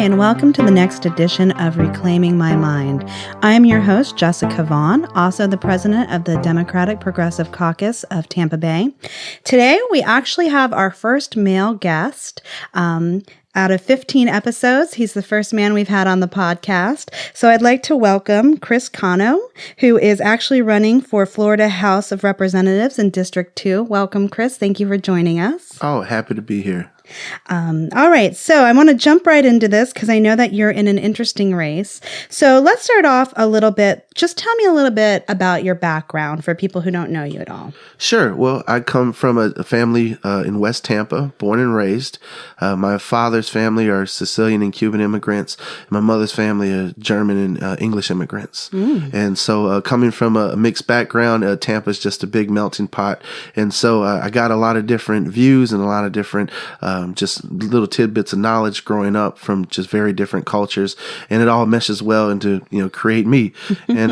and welcome to the next edition of Reclaiming My Mind. I am your host, Jessica Vaughn, also the president of the Democratic Progressive Caucus of Tampa Bay. Today, we actually have our first male guest. Out of 15 episodes, he's the first man we've had on the podcast. So I'd like to welcome Chris Cano, who is actually running for Florida House of Representatives in District 2. Welcome, Chris. Thank you for joining us. Oh, happy to be here. All right. So I want to jump right into this because I know that you're in an interesting race. So let's start off a little bit. Just tell me a little bit about your background for people who don't know you at all. Sure. Well, I come from a family in West Tampa, born and raised. My father's family are Sicilian and Cuban immigrants. My mother's family are German and English immigrants. And so coming from a mixed background, Tampa's just a big melting pot. And so I got a lot of different views and a lot of different just little tidbits of knowledge growing up from just very different cultures. And it all meshes well into, create me. And,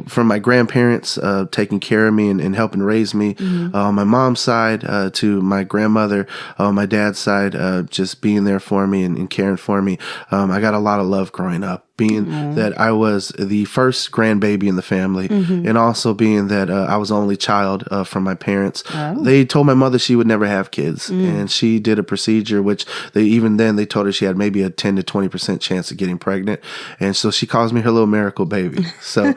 from my grandparents taking care of me and helping raise me, on my mom's side to my grandmother, on my dad's side, just being there for me and caring for me. I got a lot of love growing up. Being that I was the first grandbaby in the family, and also being that I was the only child from my parents. They told my mother she would never have kids, and she did a procedure which they told her she had maybe a 10 to 20% chance of getting pregnant, and so she calls me her little miracle baby. So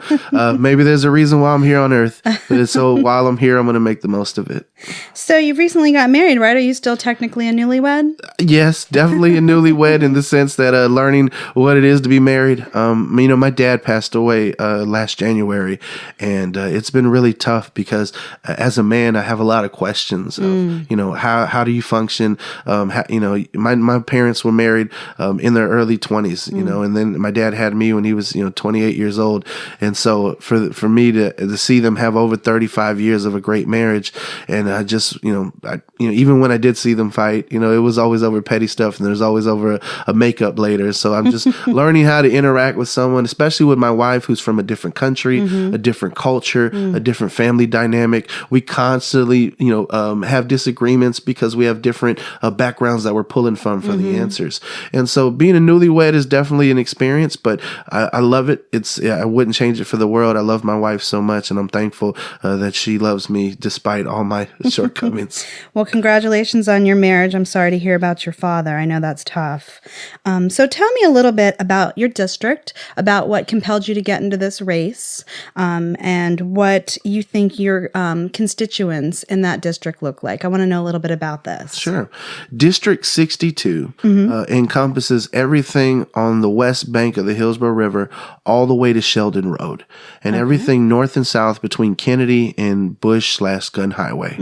maybe there's a reason why I'm here on Earth, but so while I'm here, I'm going to make the most of it. So you recently got married, right? Are you still technically a newlywed? Yes, definitely a newlywed in the sense that learning what it is to be married. My dad passed away last January, and it's been really tough because as a man, I have a lot of questions of, how do you function? My parents were married in their early 20s, and then my dad had me when he was, 28 years old. And so for me to see them have over 35 years of a great marriage, and I just, even when I did see them fight, it was always over petty stuff, and there's always over a makeup later. So I'm just learning how to interact with someone, especially with my wife, who's from a different country, a different culture, a different family dynamic. We constantly, have disagreements because we have different backgrounds that we're pulling from for the answers. And so being a newlywed is definitely an experience, but I love it. I wouldn't change it for the world. I love my wife so much, and I'm thankful that she loves me despite all my shortcomings. Well, congratulations on your marriage. I'm sorry to hear about your father. I know that's tough. So tell me a little bit about your district, about what compelled you to get into this race, and what you think your constituents in that district look like. I want to know a little bit about this. Sure. District 62 encompasses everything on the west bank of the Hillsborough River all the way to Sheldon Road, and everything north and south between Kennedy and Bush/Gun Highway.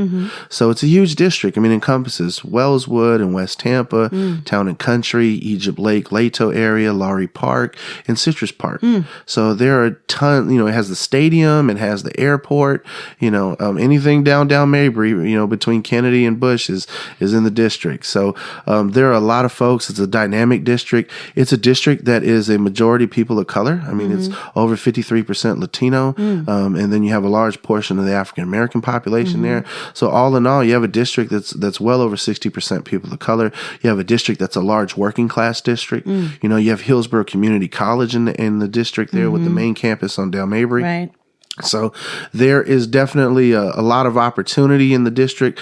So it's a huge district. It encompasses Wellswood and West Tampa, Town and Country, Egypt Lake, Lato area, Laurie Park, and Citrus Park. So there are a ton, it has the stadium, it has the airport, anything down Mabry, between Kennedy and Bush is in the district. So there are a lot of folks. It's a dynamic district. It's a district that is a majority people of color. It's over 53% Latino. And then you have a large portion of the African American population there. So all in all, you have a district that's well over 60% people of color. You have a district that's a large working class district. You have Hillsborough Community College in the district there with the main campus on Del Mabry. Right. So there is definitely a lot of opportunity in the district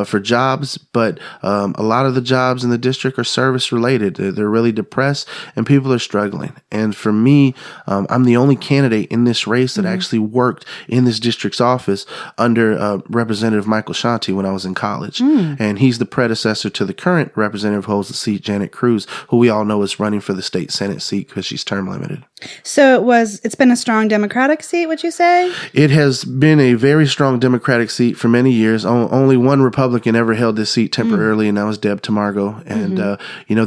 for jobs, but a lot of the jobs in the district are service related. They're really depressed and people are struggling. And for me, I'm the only candidate in this race that actually worked in this district's office under Representative Michael Shanti when I was in college. And he's the predecessor to the current representative who holds the seat, Janet Cruz, who we all know is running for the state Senate seat because she's term limited. So it's been a strong Democratic seat, would you say? It has been a very strong Democratic seat for many years. Only one Republican ever held this seat temporarily, and that was Deb Tamargo. And,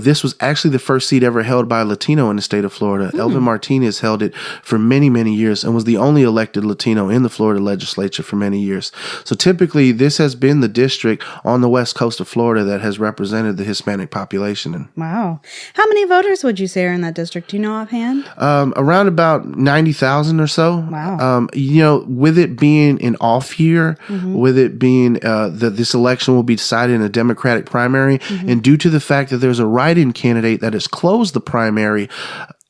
this was actually the first seat ever held by a Latino in the state of Florida. Elvin Martinez held it for many, many years and was the only elected Latino in the Florida legislature for many years. So typically, this has been the district on the west coast of Florida that has represented the Hispanic population. Wow. How many voters would you say are in that district? Do you know offhand? Around about 90,000 or so. Wow. with it being an off year, with it being that this election will be decided in a Democratic primary, and due to the fact that there's a write-in candidate that has closed the primary,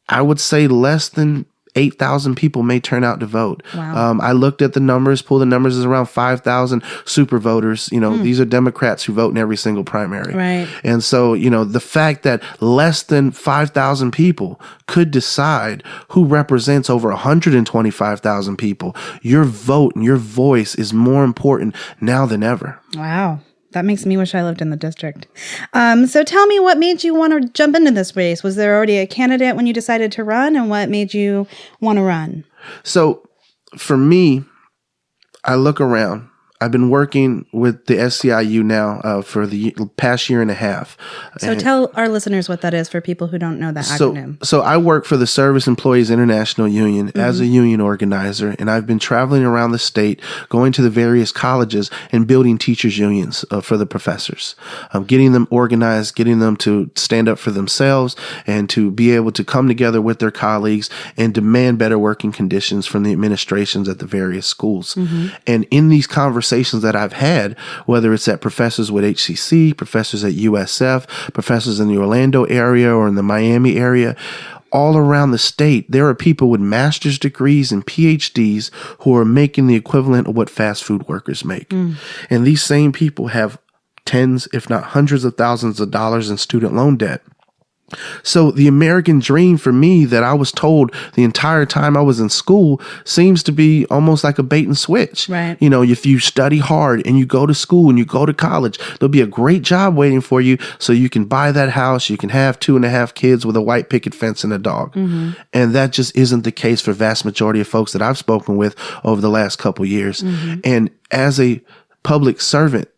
I would say less than 8,000 people may turn out to vote. Wow. I looked at the numbers, pulled the numbers, is around 5,000 super voters. These are Democrats who vote in every single primary. Right. And so, the fact that less than 5,000 people could decide who represents over 125,000 people, your vote and your voice is more important now than ever. Wow. That makes me wish I lived in the district. So tell me, what made you want to jump into this race? Was there already a candidate when you decided to run, and what made you want to run? So for me, I look around. I've been working with the SCIU now for the past year and a half. So tell our listeners what that is for people who don't know that acronym. So I work for the Service Employees International Union as a union organizer, and I've been traveling around the state, going to the various colleges and building teachers' unions for the professors, getting them organized, getting them to stand up for themselves and to be able to come together with their colleagues and demand better working conditions from the administrations at the various schools. And in these conversations that I've had, whether it's at professors with HCC, professors at USF, professors in the Orlando area or in the Miami area, all around the state, there are people with master's degrees and PhDs who are making the equivalent of what fast food workers make. And these same people have tens, if not hundreds of thousands of dollars in student loan debt. So the American dream for me that I was told the entire time I was in school seems to be almost like a bait and switch. Right. If you study hard and you go to school and you go to college, there'll be a great job waiting for you so you can buy that house. You can have 2.5 kids with a white picket fence and a dog. And that just isn't the case for vast majority of folks that I've spoken with over the last couple years. And as a public servant,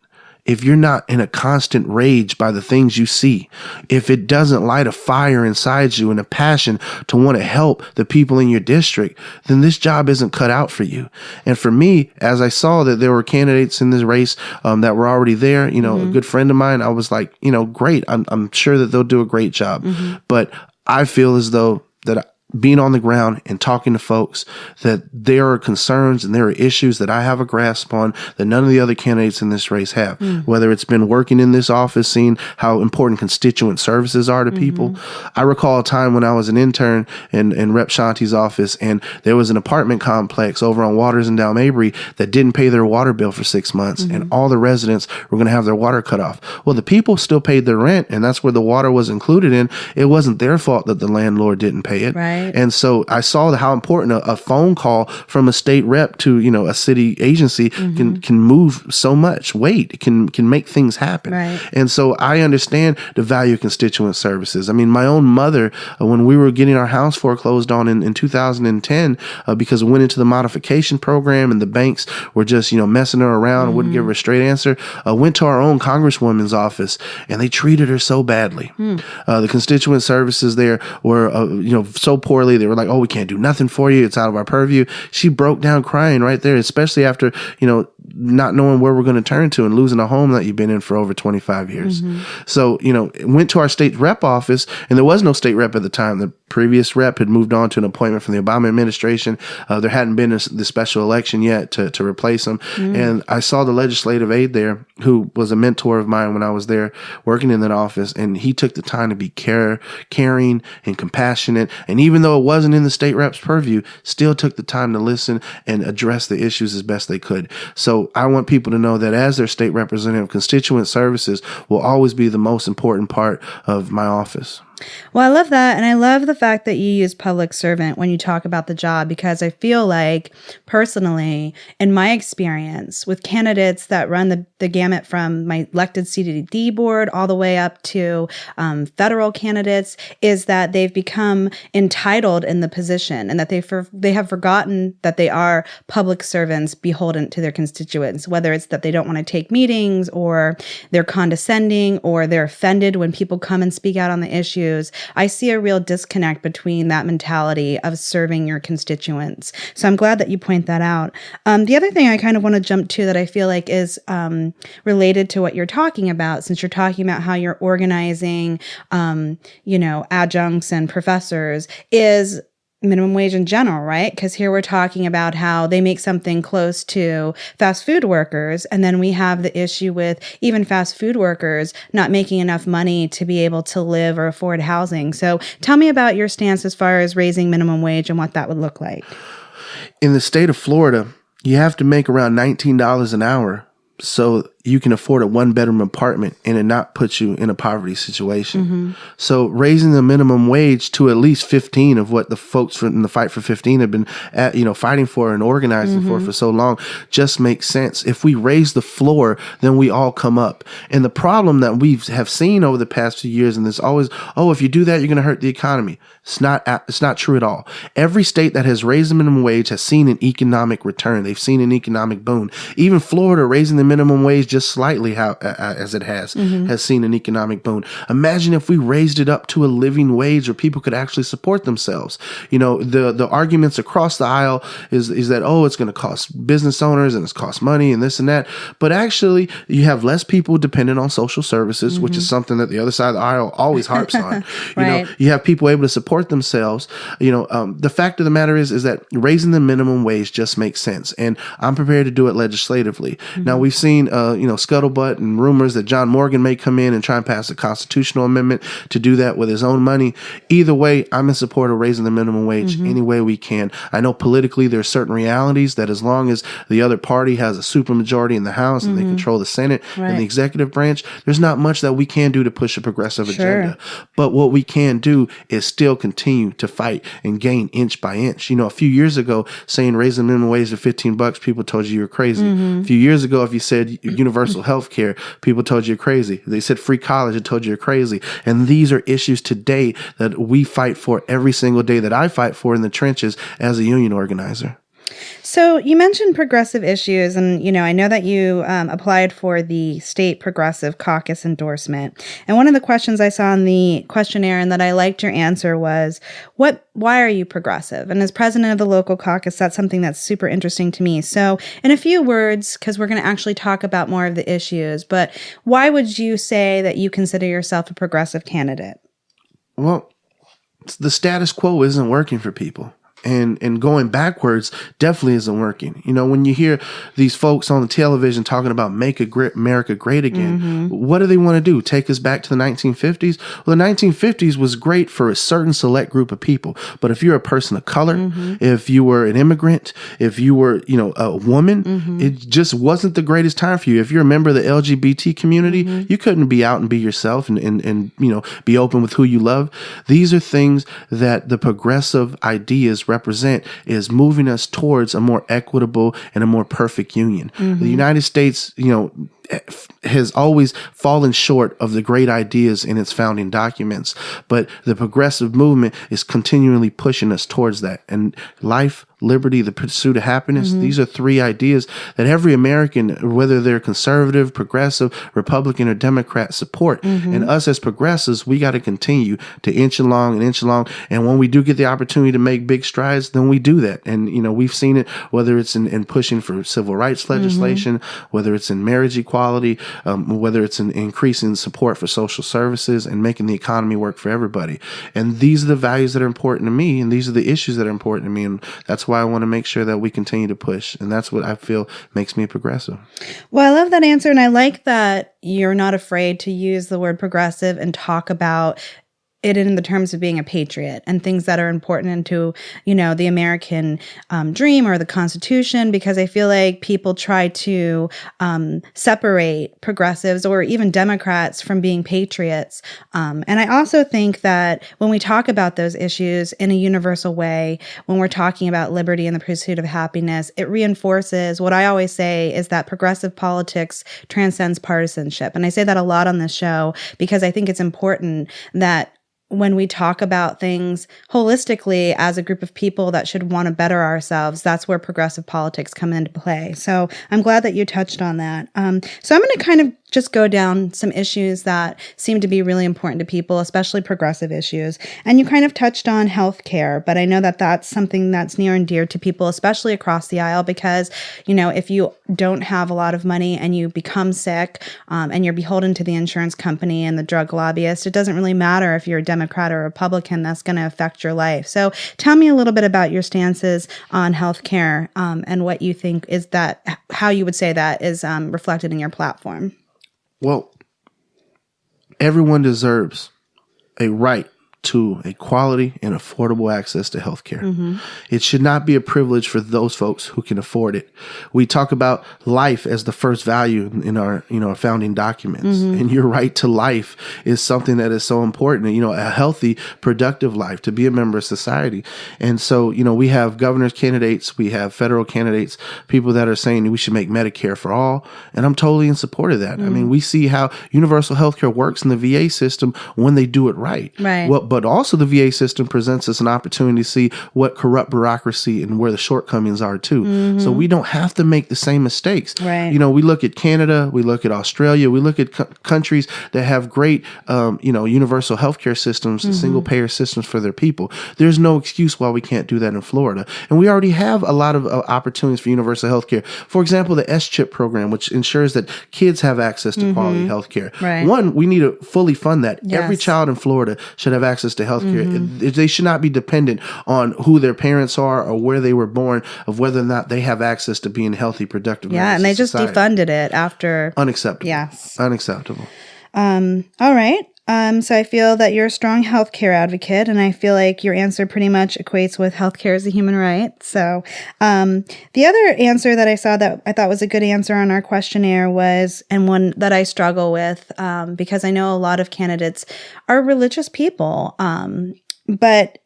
if you're not in a constant rage by the things you see, if it doesn't light a fire inside you and a passion to want to help the people in your district, then this job isn't cut out for you. And for me, as I saw that there were candidates in this race that were already there, a good friend of mine, I was like, great. I'm sure that they'll do a great job. But I feel as though that being on the ground and talking to folks, that there are concerns and there are issues that I have a grasp on that none of the other candidates in this race have. Whether it's been working in this office, seeing how important constituent services are to people. I recall a time when I was an intern in Rep. Shanti's office, and there was an apartment complex over on Waters and Down Mabry that didn't pay their water bill for 6 months, and all the residents were going to have their water cut off. Well, the people still paid their rent, and that's where the water was included in. It wasn't their fault that the landlord didn't pay it. Right. And so I saw how important a phone call from a state rep to, a city agency can move so much weight. It can make things happen. Right. And so I understand the value of constituent services. I mean, my own mother, when we were getting our house foreclosed on in 2010, because we went into the modification program and the banks were just, messing her around and wouldn't give her a straight answer, went to our own congresswoman's office and they treated her so badly. The constituent services there were, so poorly. They were like, oh, we can't do nothing for you. It's out of our purview. She broke down crying right there, especially after, not knowing where we're going to turn to and losing a home that you've been in for over 25 years. So, went to our state rep office, and there was no state rep at the time. The previous rep had moved on to an appointment from the Obama administration. There hadn't been the special election yet to replace him. And I saw the legislative aide there, who was a mentor of mine when I was there working in that office. And he took the time to be caring and compassionate. And even though it wasn't in the state rep's purview, still took the time to listen and address the issues as best they could. So I want people to know that as their state representative, constituent services will always be the most important part of my office. Well, I love that. And I love the fact that you use public servant when you talk about the job, because I feel like personally, in my experience with candidates that run the gamut from my elected CDD board all the way up to federal candidates, is that they've become entitled in the position and that they have forgotten that they are public servants beholden to their constituents, whether it's that they don't want to take meetings or they're condescending or they're offended when people come and speak out on the issues. I see a real disconnect between that mentality of serving your constituents. So I'm glad that you point that out. The other thing I kind of want to jump to that I feel like is related to what you're talking about, since you're talking about how you're organizing, adjuncts and professors, is minimum wage in general, right? Because here we're talking about how they make something close to fast food workers. And then we have the issue with even fast food workers not making enough money to be able to live or afford housing. So tell me about your stance as far as raising minimum wage and what that would look like. In the state of Florida, you have to make around $19 an hour so you can afford a 1-bedroom apartment and it not put you in a poverty situation. Mm-hmm. So raising the minimum wage to at least 15 of what the folks in the Fight for 15 have been fighting for and organizing for so long just makes sense. If we raise the floor, then we all come up. And the problem that we have seen over the past few years, and there's always, if you do that, you're going to hurt the economy. It's not true at all. Every state that has raised the minimum wage has seen an economic return. They've seen an economic boom. Even Florida raising the minimum wage just slightly as it has seen an economic boom. Imagine if we raised it up to a living wage where people could actually support themselves. The arguments across the aisle is that, it's going to cost business owners and it's cost money and this and that. But actually, you have less people dependent on social services, which is something that the other side of the aisle always harps on. Right. You have people able to support themselves. The fact of the matter is that raising the minimum wage just makes sense. And I'm prepared to do it legislatively. Now, we've seen, scuttlebutt and rumors that John Morgan may come in and try and pass a constitutional amendment to do that with his own money. Either way, I'm in support of raising the minimum wage any way we can. I know politically there are certain realities that as long as the other party has a supermajority in the House and they control the Senate and the executive branch, there's not much that we can do to push a progressive agenda. But what we can do is still continue to fight and gain inch by inch. A few years ago, saying raise the minimum wage to $15, people told you were crazy. A few years ago, if you said universal health care, people told you you're crazy. They said free college, they told you you're crazy. And these are issues today that we fight for every single day, that I fight for in the trenches as a union organizer. So you mentioned progressive issues, and, I know that you applied for the state progressive caucus endorsement. And one of the questions I saw in the questionnaire and that I liked your answer was, why are you progressive? And as president of the local caucus, that's something that's super interesting to me. So in a few words, because we're going to actually talk about more of the issues, but why would you say that you consider yourself a progressive candidate? Well, the status quo isn't working for people. And going backwards definitely isn't working. When you hear these folks on the television talking about make America great again, what do they want to do? Take us back to the 1950s? Well, the 1950s was great for a certain select group of people. But if you're a person of color, if you were an immigrant, if you were, a woman, it just wasn't the greatest time for you. If you're a member of the LGBT community, you couldn't be out and be yourself and be open with who you love. These are things that the progressive ideas represent, is moving us towards a more equitable and a more perfect union. The United States, has always fallen short of the great ideas in its founding documents, but the progressive movement is continually pushing us towards that. And life, liberty, the pursuit of happiness, these are three ideas that every American, whether they're conservative, progressive, Republican, or Democrat, support. And us as progressives, we got to continue to inch along. And when we do get the opportunity to make big strides, then we do that. And, we've seen it, whether it's in pushing for civil rights legislation, whether it's in marriage equality, whether it's in increasing support for social services and making the economy work for everybody. And these are the values that are important to me, and these are the issues that are important to me. And that's why I want to make sure that we continue to push. And that's what I feel makes me a progressive. Well, I love that answer. And I like that you're not afraid to use the word progressive and talk about it in the terms of being a patriot and things that are important to, the American dream or the Constitution, because I feel like people try to separate progressives or even Democrats from being patriots. And I also think that when we talk about those issues in a universal way, when we're talking about liberty and the pursuit of happiness, it reinforces what I always say is that progressive politics transcends partisanship. And I say that a lot on this show because I think it's important that when we talk about things holistically as a group of people that should want to better ourselves, that's where progressive politics come into play. So I'm glad that you touched on that. So I'm going to kind of just go down some issues that seem to be really important to people, especially progressive issues. And you kind of touched on healthcare, but I know that that's something that's near and dear to people, especially across the aisle, because, if you don't have a lot of money and you become sick and you're beholden to the insurance company and the drug lobbyist, it doesn't really matter if you're a Democrat or Republican, that's going to affect your life. So tell me a little bit about your stances on healthcare and what you think is that, how you would say that is reflected in your platform. Well, everyone deserves a right to a quality and affordable access to healthcare. Mm-hmm. It should not be a privilege for those folks who can afford it. We talk about life as the first value in our, our founding documents, mm-hmm. and your right to life is something that is so important. A healthy, productive life, to be a member of society. And so, we have governor's candidates, we have federal candidates, people that are saying we should make Medicare for all, and I'm totally in support of that. Mm-hmm. I mean, we see how universal healthcare works in the VA system when they do it right. Right. Well, but also the VA system presents us an opportunity to see what corrupt bureaucracy and where the shortcomings are too. Mm-hmm. So we don't have to make the same mistakes. Right. We look at Canada, we look at Australia, we look at countries that have great, universal healthcare systems, mm-hmm. single payer systems for their people. There's no excuse why we can't do that in Florida. And we already have a lot of opportunities for universal healthcare. For example, the S-CHIP program, which ensures that kids have access to mm-hmm. quality healthcare. Right. One, we need to fully fund that. Yes. Every child in Florida should have access to healthcare. Mm-hmm. They should not be dependent on who their parents are or where they were born, of whether or not they have access to being healthy, productive. Yeah, and they just defunded it after. Unacceptable. Yes. Unacceptable. All right. So I feel that you're a strong healthcare advocate, and I feel like your answer pretty much equates with healthcare as a human right. So the other answer that I saw that I thought was a good answer on our questionnaire was, and one that I struggle with because I know a lot of candidates are religious people, but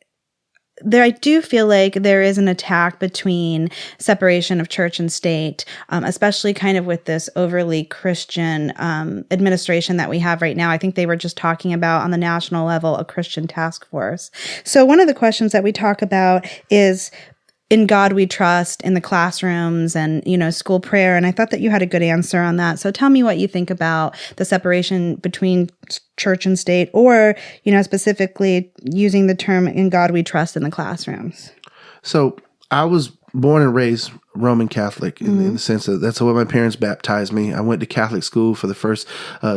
I do feel like there is an attack between separation of church and state, especially kind of with this overly Christian administration that we have right now. I think they were just talking about on the national level a Christian task force. So one of the questions that we talk about is in God we trust in the classrooms and, school prayer. And I thought that you had a good answer on that. So tell me what you think about the separation between church and state, or, specifically using the term in God we trust in the classrooms. So I was born and raised Roman Catholic in the sense that that's what my parents baptized me. I went to Catholic school for the first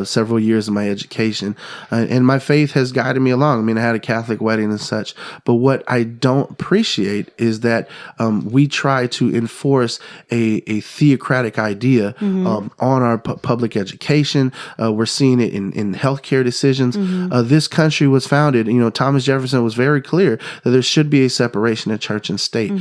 several years of my education, and my faith has guided me along. I mean, I had a Catholic wedding and such, but what I don't appreciate is that we try to enforce a theocratic idea on our public education. We're seeing it in healthcare decisions. This country was founded, Thomas Jefferson was very clear that there should be a separation of church and state,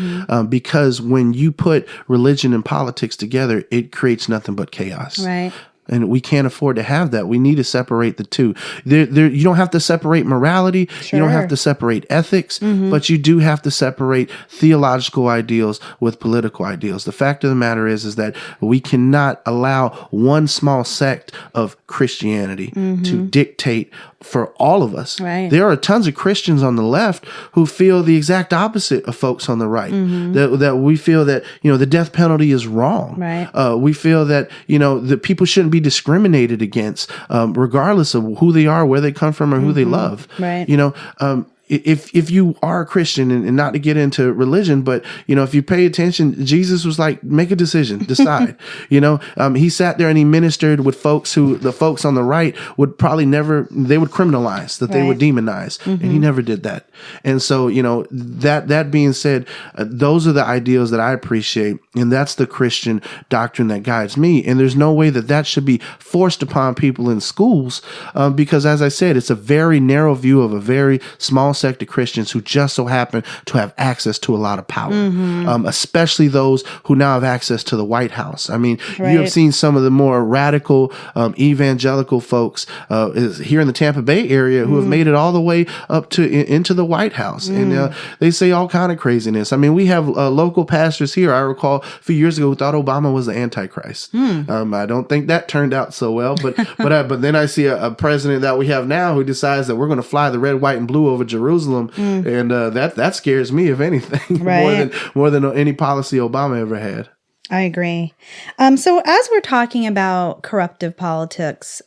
because when you put religion and politics together, it creates nothing but chaos. Right. And we can't afford to have that. We need to separate the two. You don't have to separate morality. Sure. You don't have to separate ethics, but you do have to separate theological ideals with political ideals. The fact of the matter is that we cannot allow one small sect of Christianity to dictate for all of us. Right. There are tons of Christians on the left who feel the exact opposite of folks on the right. That we feel that, the death penalty is wrong. Right. We feel that, that people shouldn't be discriminated against, regardless of who they are, where they come from, or who they love. Right. If you are a Christian, and not to get into religion, but if you pay attention, Jesus was like, make a decision, decide. He sat there and he ministered with folks who the folks on the right would probably never, they would criminalize, that they would demonize, and he never did that. And so that being said, those are the ideals that I appreciate, and that's the Christian doctrine that guides me. And there's no way that should be forced upon people in schools, because as I said, it's a very narrow view of a very small sect of Christians who just so happen to have access to a lot of power, especially those who now have access to the White House. I mean, you have seen some of the more radical evangelical folks here in the Tampa Bay area who have made it all the way up to into the White House, and they say all kind of craziness. I mean, we have local pastors here. I recall a few years ago who thought Obama was the Antichrist. I don't think that turned out so well, but then I see a president that we have now who decides that we're going to fly the red, white, and blue over Jerusalem, and that scares me, if anything, more than any policy Obama ever had. I agree. So as we're talking about corruptive politics,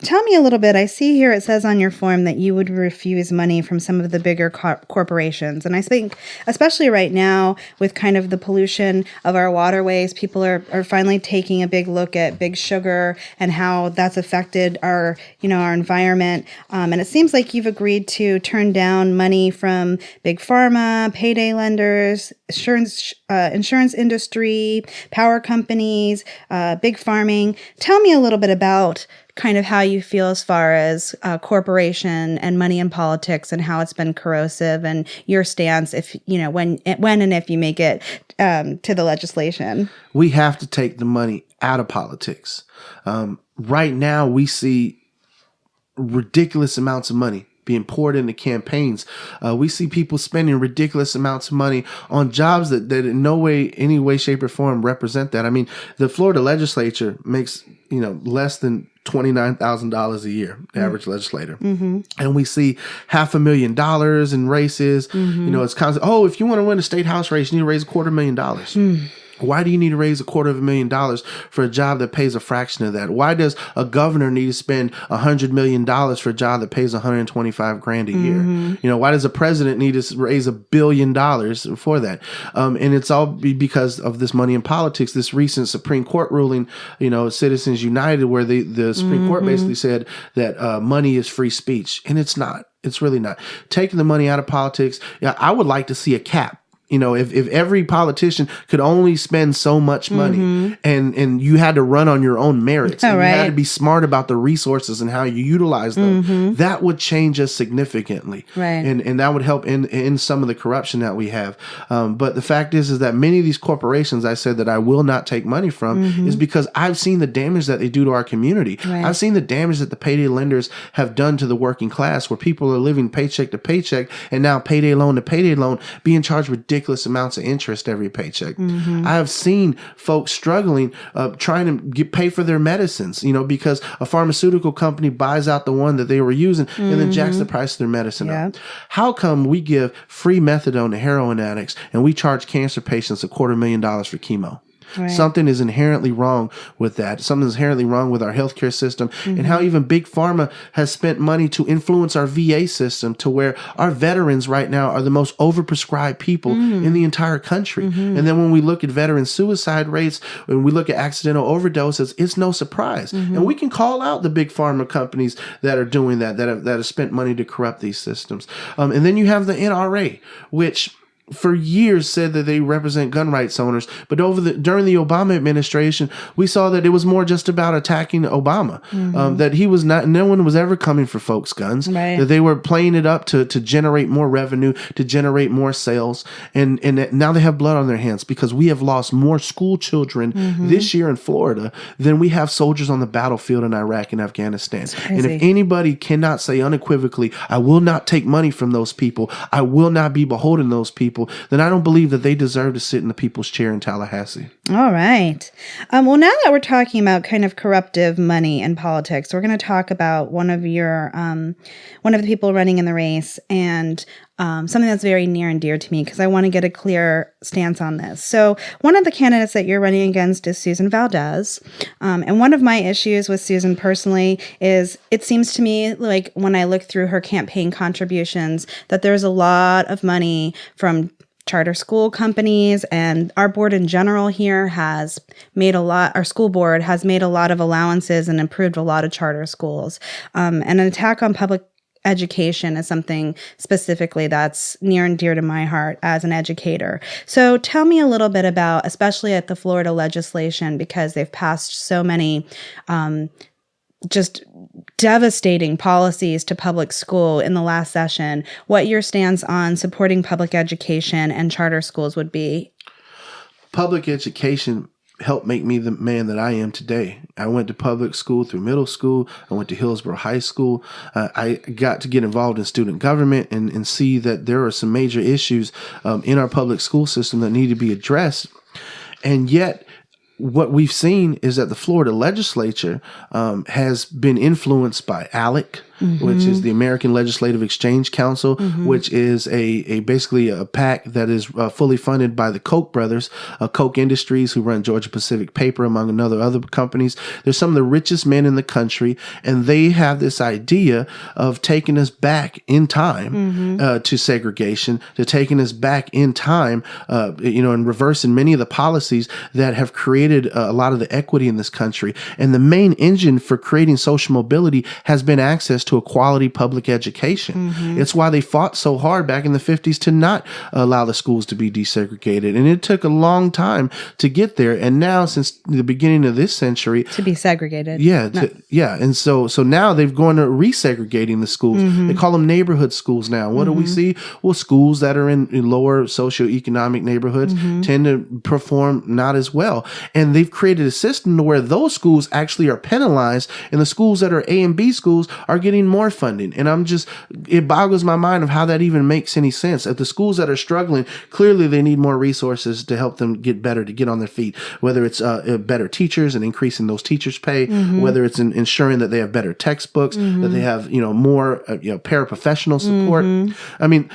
tell me a little bit. I see here it says on your form that you would refuse money from some of the bigger corporations. And I think, especially right now, with kind of the pollution of our waterways, people are finally taking a big look at big sugar and how that's affected our environment. And it seems like you've agreed to turn down money from big pharma, payday lenders, insurance industry, power companies, big farming. Tell me a little bit about kind of how you feel as far as corporation and money in politics and how it's been corrosive, and your stance if when and if you make it to the legislation. We have to take the money out of politics. Right now, we see ridiculous amounts of money being poured into campaigns. We see people spending ridiculous amounts of money on jobs that in no way, any way, shape, or form represent that. I mean, the Florida legislature makes less than $29,000 a year, the average legislator. Mm-hmm. And we see $500,000 in races. Mm-hmm. It's constant. Oh, if you want to win a state house race, you need to raise $250,000. Why do you need to raise $250,000 for a job that pays a fraction of that? Why does a governor need to spend $100 million for a job that pays $125,000 a year? Mm-hmm. Why does a president need to raise $1 billion for that? And it's all because of this money in politics. This recent Supreme Court ruling, Citizens United, where the Supreme Court basically said that money is free speech, and it's not. It's really not. Taking the money out of politics, I would like to see a cap. If every politician could only spend so much money and you had to run on your own merits, and you had to be smart about the resources and how you utilize them, that would change us significantly. Right. And that would help in some of the corruption that we have. But the fact is that many of these corporations I said that I will not take money from is because I've seen the damage that they do to our community. Right. I've seen the damage that the payday lenders have done to the working class, where people are living paycheck to paycheck, and now payday loan to payday loan being charged ridiculous amounts of interest every paycheck. I have seen folks struggling, trying to pay for their medicines, because a pharmaceutical company buys out the one that they were using and then jacks the price of their medicine up. How come we give free methadone to heroin addicts and we charge cancer patients $250,000 for chemo? Right. Something is inherently wrong with that. Something is inherently wrong with our healthcare system, and how even Big Pharma has spent money to influence our VA system to where our veterans right now are the most overprescribed people in the entire country. And then when we look at veteran suicide rates, when we look at accidental overdoses, it's no surprise. And we can call out the Big Pharma companies that are doing that have spent money to corrupt these systems. And then you have the NRA, which for years said that they represent gun rights owners, but during the Obama administration, we saw that it was more just about attacking Obama. That he was not, no one was ever coming for folks' guns. Right. That they were playing it up to generate more revenue, to generate more sales, and now they have blood on their hands because we have lost more school children this year in Florida than we have soldiers on the battlefield in Iraq and Afghanistan. And if anybody cannot say unequivocally, I will not take money from those people, I will not be beholden to those people, then I don't believe that they deserve to sit in the people's chair in Tallahassee. All right. Well, now that we're talking about kind of corruptive money in politics, we're going to talk about one of the people running in the race, and something that's very near and dear to me because I want to get a clear stance on this. So one of the candidates that you're running against is Susan Valdez. And one of my issues with Susan personally is it seems to me like when I look through her campaign contributions that there's a lot of money from charter school companies, and our board in general here has made our school board has made a lot of allowances and improved a lot of charter schools. And an attack on public education is something specifically that's near and dear to my heart as an educator. So tell me a little bit about, especially at the Florida legislation, because they've passed so many just devastating policies to public school in the last session, what your stance on supporting public education and charter schools would be. Public education helped make me the man that I am today. I went to public school through middle school. I went to Hillsborough High School. I got to get involved in student government and see that there are some major issues in our public school system that need to be addressed. And yet, what we've seen is that the Florida legislature has been influenced by ALEC, which is the American Legislative Exchange Council, which is a basically a PAC that is fully funded by the Koch brothers, Koch Industries, who run Georgia Pacific Paper, among other companies. They're some of the richest men in the country, and they have this idea of taking us back in time to segregation, to taking us back in time, and reversing many of the policies that have created a lot of the equity in this country. And the main engine for creating social mobility has been access to a quality public education. It's why they fought so hard back in the 50s to not allow the schools to be desegregated. And it took a long time to get there. And now, since the beginning of this century, to be segregated. And so now they've gone to resegregating the schools. They call them neighborhood schools now. What do we see? Well, schools that are in lower socioeconomic neighborhoods tend to perform not as well. And they've created a system to where those schools actually are penalized, and the schools that are A and B schools are getting more funding. And it boggles my mind of how that even makes any sense. At the schools that are struggling, clearly they need more resources to help them get better, to get on their feet, whether it's better teachers and increasing those teachers' pay, whether it's in ensuring that they have better textbooks, that they have, more paraprofessional support. I mean,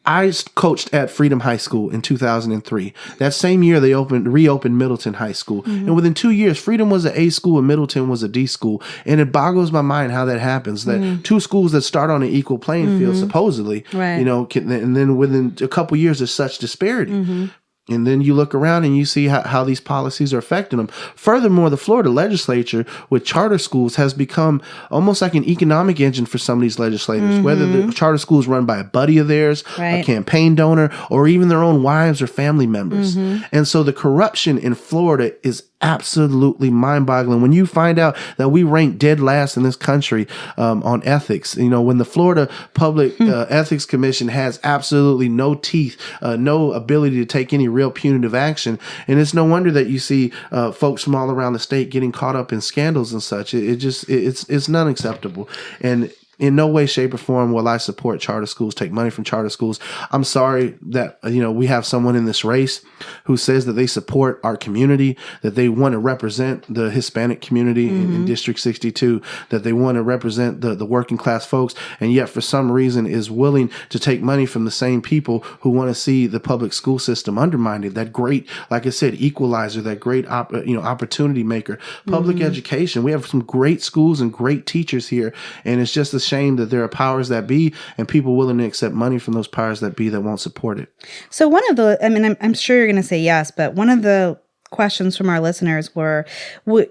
I coached at Freedom High School in 2003. That same year, they reopened Middleton High School. And within 2 years, Freedom was an A school and Middleton was a D school. And it boggles my mind how that happens, that two schools that start on an equal playing field, supposedly, and then within a couple years, there's such disparity. And then you look around and you see how these policies are affecting them. Furthermore, the Florida legislature with charter schools has become almost like an economic engine for some of these legislators, whether the charter schools run by a buddy of theirs, a campaign donor, or even their own wives or family members. And so the corruption in Florida is absolutely mind-boggling. When you find out that we rank dead last in this country on ethics, when the Florida Public Ethics Commission has absolutely no teeth, no ability to take any real punitive action, and it's no wonder that you see folks from all around the state getting caught up in scandals and such. It's not acceptable. And in no way, shape, or form will I support charter schools, take money from charter schools. I'm sorry that, we have someone in this race who says that they support our community, that they want to represent the Hispanic community in District 62, that they want to represent the working class folks, and yet for some reason is willing to take money from the same people who want to see the public school system undermined. That great, like I said, equalizer, that great, opportunity maker, public education. We have some great schools and great teachers here, and it's just a shame that there are powers that be and people willing to accept money from those powers that be that won't support it. So I'm sure you're going to say yes, but one of the questions from our listeners were,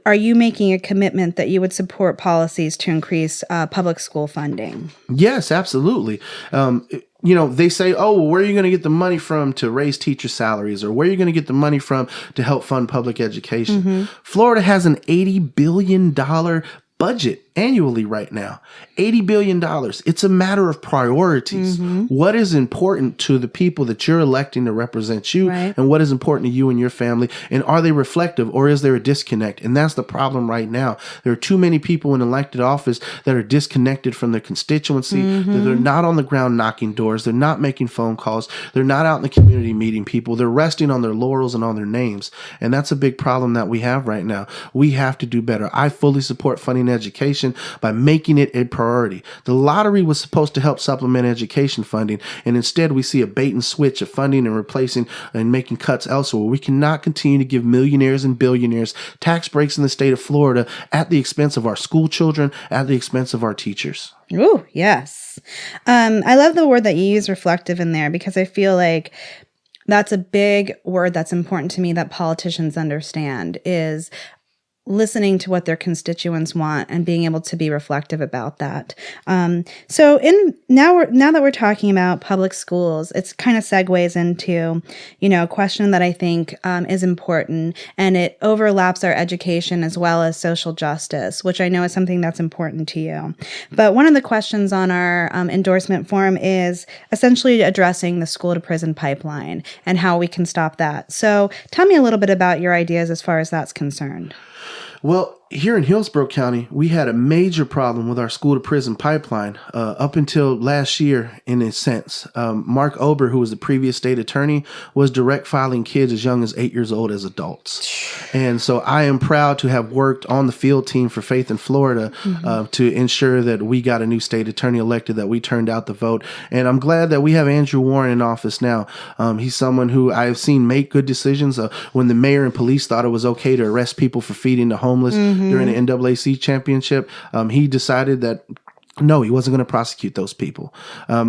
are you making a commitment that you would support policies to increase public school funding? Yes, absolutely. They say, where are you going to get the money from to raise teacher salaries, or where are you going to get the money from to help fund public education? Florida has an $80 billion budget annually right now. $80 billion. It's a matter of priorities. What is important to the people that you're electing to represent you, and what is important to you and your family? And are they reflective, or is there a disconnect? And that's the problem right now. There are too many people in elected office that are disconnected from their constituency, that they're not on the ground knocking doors. They're not making phone calls. They're not out in the community meeting people. They're resting on their laurels and on their names. And that's a big problem that we have right now. We have to do better. I fully support funding education by making it a priority. The lottery was supposed to help supplement education funding, and instead we see a bait and switch of funding and replacing and making cuts elsewhere. We cannot continue to give millionaires and billionaires tax breaks in the state of Florida at the expense of our school children, at the expense of our teachers. Ooh, yes. I love the word that you use, reflective, in there, because I feel like that's a big word that's important to me that politicians understand, is listening to what their constituents want and being able to be reflective about that. So now that we're talking about public schools, it's kind of segues into, a question that I think is important, and it overlaps our education as well as social justice, which I know is something that's important to you. But one of the questions on our endorsement form is essentially addressing the school to prison pipeline and how we can stop that. So tell me a little bit about your ideas as far as that's concerned. Well, here in Hillsborough County, we had a major problem with our school to prison pipeline up until last year, in a sense. Mark Ober, who was the previous state attorney, was direct filing kids as young as 8 years old as adults. And so I am proud to have worked on the field team for Faith in Florida to ensure that we got a new state attorney elected, that we turned out the vote. And I'm glad that we have Andrew Warren in office now. He's someone who I've seen make good decisions. When the mayor and police thought it was okay to arrest people for feeding the homeless during the NAAC championship, he decided that no, he wasn't going to prosecute those people.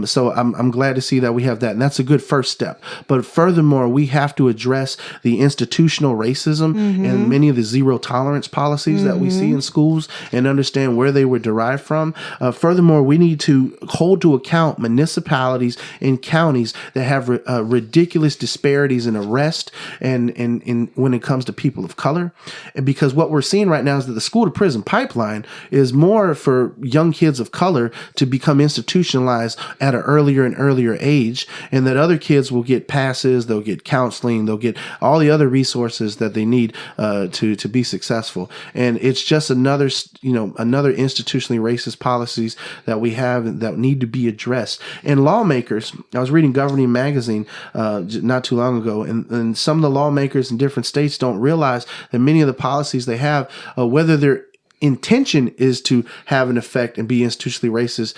So I'm glad to see that we have that. And that's a good first step. But furthermore, we have to address the institutional racism and many of the zero tolerance policies that we see in schools and understand where they were derived from. Furthermore, we need to hold to account municipalities and counties that have ridiculous disparities in arrest and when it comes to people of color. And because what we're seeing right now is that the school to prison pipeline is more for young kids of color to become institutionalized at an earlier and earlier age, and that other kids will get passes, they'll get counseling, they'll get all the other resources that they need to be successful. And it's just another institutionally racist policies that we have that need to be addressed. And lawmakers, I was reading Governing Magazine not too long ago, and some of the lawmakers in different states don't realize that many of the policies they have, whether they're intention is to have an effect and be institutionally racist,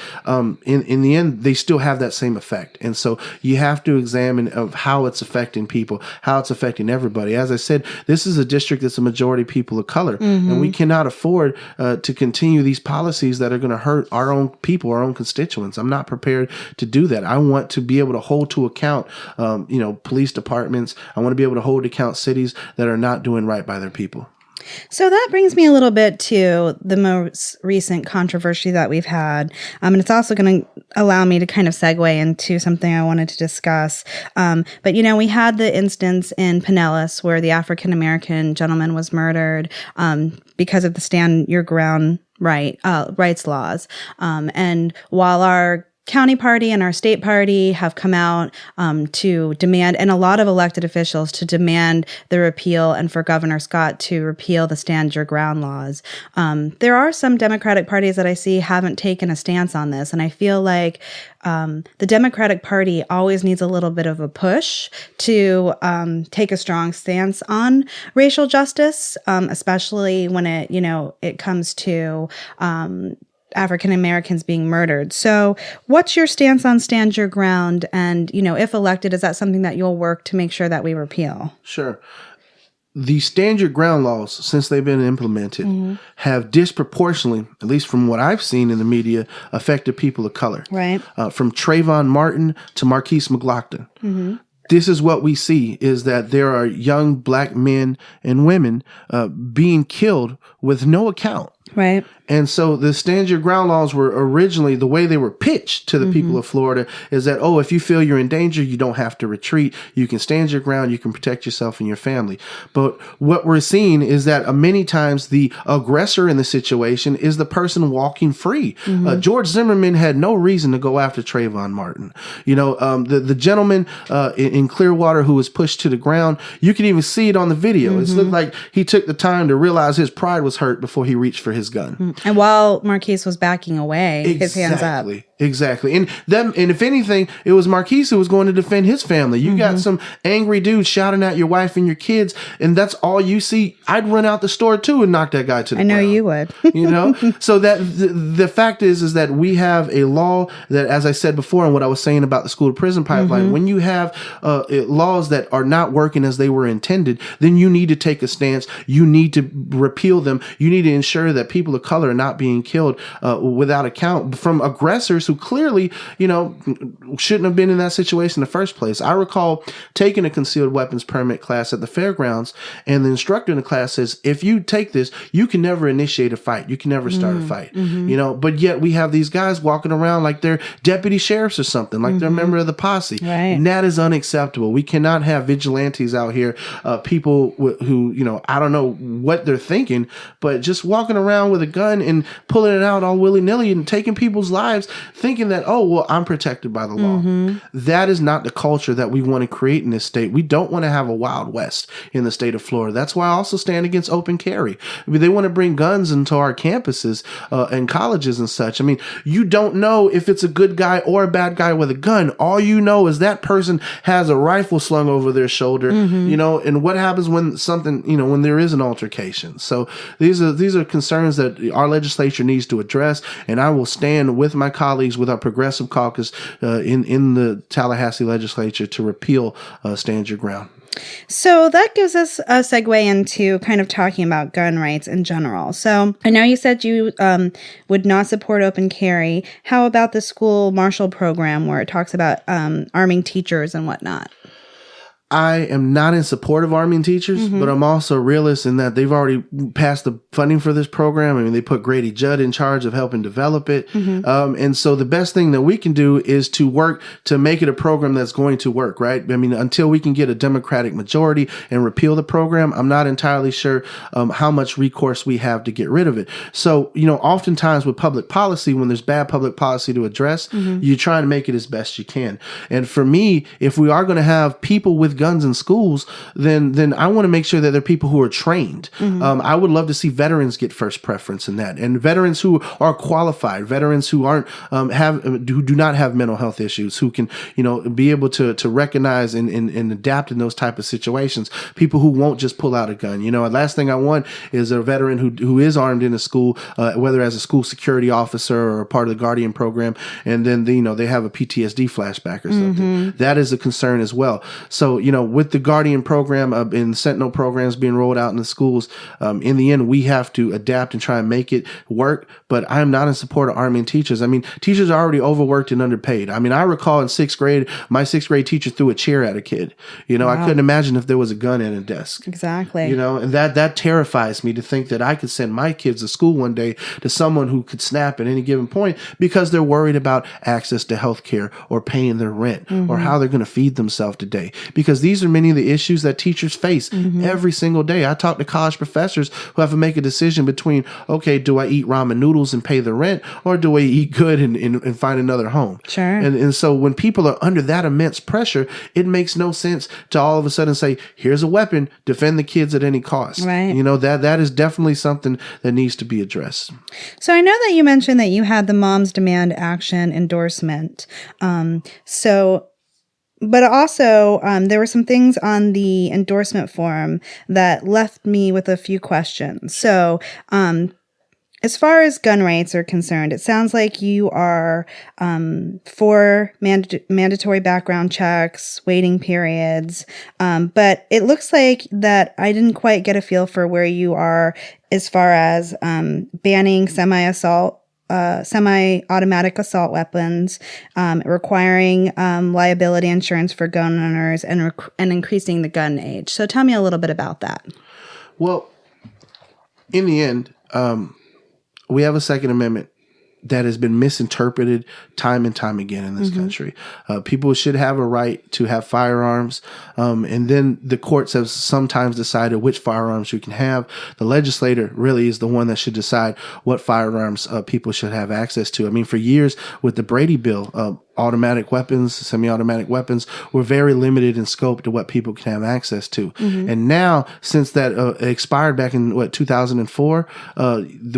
in the end, they still have that same effect. And so you have to examine of how it's affecting people, how it's affecting everybody. As I said, this is a district that's a majority people of color, and we cannot afford to continue these policies that are going to hurt our own people, our own constituents. I'm not prepared to do that. I want to be able to hold to account, police departments. I want to be able to hold to account cities that are not doing right by their people. So that brings me a little bit to the most recent controversy that we've had. And it's also going to allow me to kind of segue into something I wanted to discuss. But, we had the instance in Pinellas where the African-American gentleman was murdered because of the Stand Your Ground rights laws. And while our county party and our state party have come out to demand, and a lot of elected officials to demand the repeal and for Governor Scott to repeal the Stand Your Ground laws. There are some Democratic parties that I see haven't taken a stance on this. And I feel like the Democratic Party always needs a little bit of a push to take a strong stance on racial justice, especially when it comes to African Americans being murdered. So what's your stance on Stand Your Ground? And, if elected, is that something that you'll work to make sure that we repeal? Sure. The Stand Your Ground laws, since they've been implemented, have disproportionately, at least from what I've seen in the media, affected people of color. Right. From Trayvon Martin to Marquise McLaughlin. This is what we see, is that there are young black men and women being killed with no account. Right. And so the Stand Your Ground laws were originally, the way they were pitched to the people of Florida is that, if you feel you're in danger, you don't have to retreat. You can stand your ground. You can protect yourself and your family. But what we're seeing is that many times the aggressor in the situation is the person walking free. George Zimmerman had no reason to go after Trayvon Martin. The gentleman in Clearwater who was pushed to the ground, you can even see it on the video. It looked like he took the time to realize his pride was hurt before he reached for his gun. And while Marquise was backing away, his hands up. Exactly. And if anything, it was Marquise who was going to defend his family. You got some angry dudes shouting at your wife and your kids, and that's all you see. I'd run out the store too and knock that guy to the ground. I know you would. So that the fact is that we have a law that, as I said before, and what I was saying about the school to prison pipeline, when you have laws that are not working as they were intended, then you need to take a stance. You need to repeal them. You need to ensure that people of color are not being killed without account from aggressors who clearly, shouldn't have been in that situation in the first place. I recall taking a concealed weapons permit class at the fairgrounds, and the instructor in the class says, if you take this, you can never initiate a fight. You can never start a fight, but yet we have these guys walking around like they're deputy sheriffs or something, like they're a member of the posse. Right. And that is unacceptable. We cannot have vigilantes out here, people who, I don't know what they're thinking, but just walking around with a gun and pulling it out all willy-nilly and taking people's lives thinking that, oh, well, I'm protected by the law. That is not the culture that we want to create in this state. We don't want to have a Wild West in the state of Florida. That's why I also stand against open carry. I mean, they want to bring guns into our campuses and colleges and such. I mean, you don't know if it's a good guy or a bad guy with a gun. All you know is that person has a rifle slung over their shoulder, and what happens when something, when there is an altercation. So these are concerns that our legislature needs to address, and I will stand with my colleagues with our Progressive Caucus in the Tallahassee legislature to repeal Stand Your Ground. So that gives us a segue into kind of talking about gun rights in general. So I know you said you would not support open carry. How about the school marshal program where it talks about arming teachers and whatnot? I am not in support of arming teachers, but I'm also a realist in that they've already passed the funding for this program. I mean, they put Grady Judd in charge of helping develop it. And so the best thing that we can do is to work to make it a program that's going to work, right? I mean, until we can get a Democratic majority and repeal the program, I'm not entirely sure how much recourse we have to get rid of it. So, oftentimes with public policy, when there's bad public policy to address, you try to make it as best you can. And for me, if we are going to have people with guns in schools, then I want to make sure that they're people who are trained. I would love to see veterans get first preference in that, and veterans who are qualified, veterans who aren't who do not have mental health issues, who can be able to recognize and adapt in those type of situations. People who won't just pull out a gun. The last thing I want is a veteran who is armed in a school, whether as a school security officer or a part of the Guardian program, and then they have a PTSD flashback or something. That is a concern as well. So with the Guardian program and Sentinel programs being rolled out in the schools, in the end, we have to adapt and try and make it work. But I'm not in support of arming teachers. I mean, teachers are already overworked and underpaid. I mean, I recall in sixth grade, my sixth grade teacher threw a chair at a kid. Wow. I couldn't imagine if there was a gun in a desk. Exactly. And that terrifies me to think that I could send my kids to school one day to someone who could snap at any given point because they're worried about access to health care or paying their rent or how they're going to feed themselves today. Because these are many of the issues that teachers face every single day. I talk to college professors who have to make a decision between, okay, do I eat ramen noodles and pay the rent, or do I eat good and find another home? Sure. And so when people are under that immense pressure, it makes no sense to all of a sudden say, here's a weapon, defend the kids at any cost. Right. That is definitely something that needs to be addressed. So I know that you mentioned that you had the Moms Demand Action endorsement. But also, there were some things on the endorsement form that left me with a few questions. So, as far as gun rights are concerned, it sounds like you are for mandatory background checks, waiting periods, but it looks like that I didn't quite get a feel for where you are as far as banning semi-automatic assault weapons, requiring liability insurance for gun owners, and increasing the gun age. So tell me a little bit about that. Well, in the end, we have a Second Amendment that has been misinterpreted time and time again in this country. People should have a right to have firearms, and then the courts have sometimes decided which firearms you can have. The legislator really is the one that should decide what firearms people should have access to. I mean, for years with the Brady bill, automatic weapons, semi-automatic weapons were very limited in scope to what people can have access to. And now, since that expired back in 2004,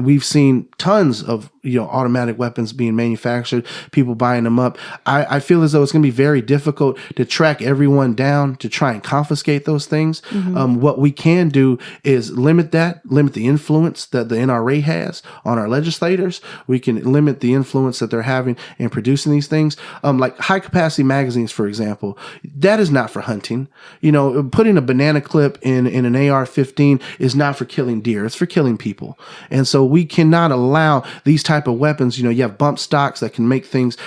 we've seen tons of automatic weapons being manufactured, people buying them up. I feel as though it's going to be very difficult to track everyone down to try and confiscate those things. What we can do is limit the influence that the NRA has on our legislators. We can limit the influence that they're having in producing these things. Like high capacity magazines, for example, that is not for hunting. Putting a banana clip in an AR-15 is not for killing deer. It's for killing people. And so we cannot allow these type of weapons. You have bump stocks that can make things,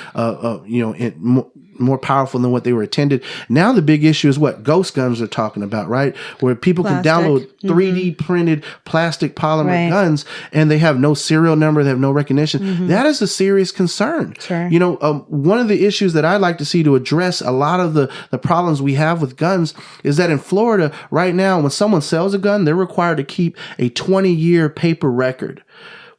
more powerful than what they were intended. Now the big issue is what ghost guns are talking about, right? Where people can download 3D printed plastic polymer guns and they have no serial number, they have no recognition. That is a serious concern. Sure. One of the issues that I'd like to see to address a lot of the problems we have with guns is that in Florida right now, when someone sells a gun, they're required to keep a 20-year paper record.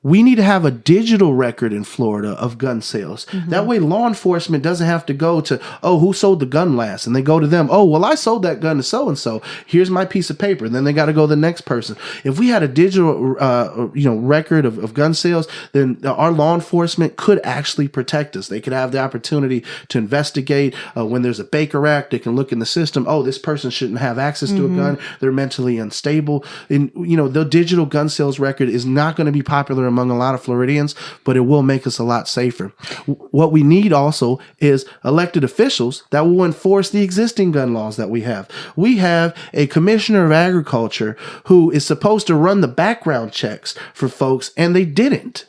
we need to have a digital record in Florida of gun sales. That way law enforcement doesn't have to go to, oh, who sold the gun last? And they go to them, oh, well, I sold that gun to so-and-so. Here's my piece of paper. And then they got to go to the next person. If we had a digital, record of gun sales, then our law enforcement could actually protect us. They could have the opportunity to investigate. When there's a Baker Act, they can look in the system. Oh, this person shouldn't have access to a gun. They're mentally unstable. And, the digital gun sales record is not going to be popular among a lot of Floridians, but it will make us a lot safer. What we need also is elected officials that will enforce the existing gun laws that we have. We have a commissioner of agriculture who is supposed to run the background checks for folks, and they didn't.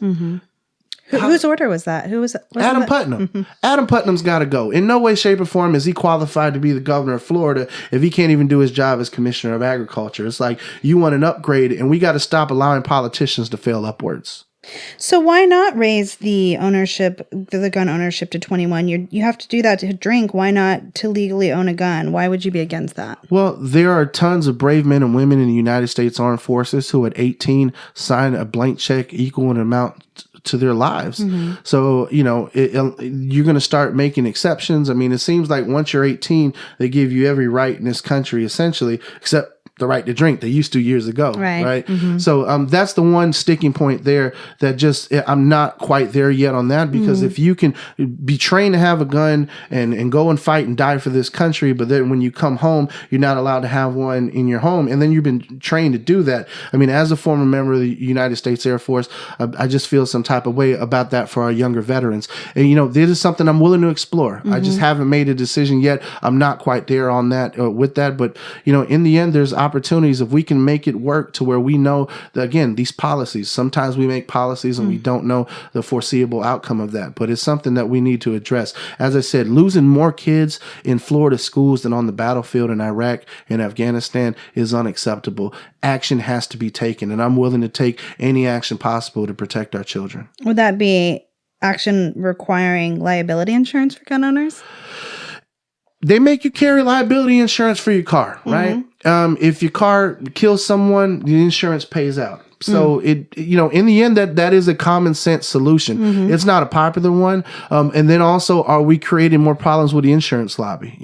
Whose order was that? Who was Adam Putnam. Adam Putnam's got to go. In no way, shape, or form is he qualified to be the governor of Florida if he can't even do his job as commissioner of agriculture. It's like you want an upgrade, and we got to stop allowing politicians to fail upwards. So why not raise the gun ownership to 21? You have to do that to drink. Why not to legally own a gun? Why would you be against that? Well, there are tons of brave men and women in the United States Armed Forces who at 18 sign a blank check equal in amount to their lives. So, you're going to start making exceptions. I mean, it seems like once you're 18, they give you every right in this country, essentially, except the right to drink. They used to years ago. Right. So that's the one sticking point there that just, I'm not quite there yet on that, because if you can be trained to have a gun and go and fight and die for this country, but then when you come home, you're not allowed to have one in your home. And then you've been trained to do that. I mean, as a former member of the United States Air Force, I just feel some type of way about that for our younger veterans. And, this is something I'm willing to explore. I just haven't made a decision yet. I'm not quite there on that with that. But, in the end, there's opportunities if we can make it work to where we know that, again, these policies, sometimes we make policies and we don't know the foreseeable outcome of that, but it's something that we need to address. As I said, losing more kids in Florida schools than on the battlefield in Iraq and Afghanistan is unacceptable. Action has to be taken, and I'm willing to take any action possible to protect our children. Would that be action requiring liability insurance for gun owners? They make you carry liability insurance for your car, right? If your car kills someone, the insurance pays out. So in the end, that is a common sense solution. It's not a popular one. And then also, are we creating more problems with the insurance lobby?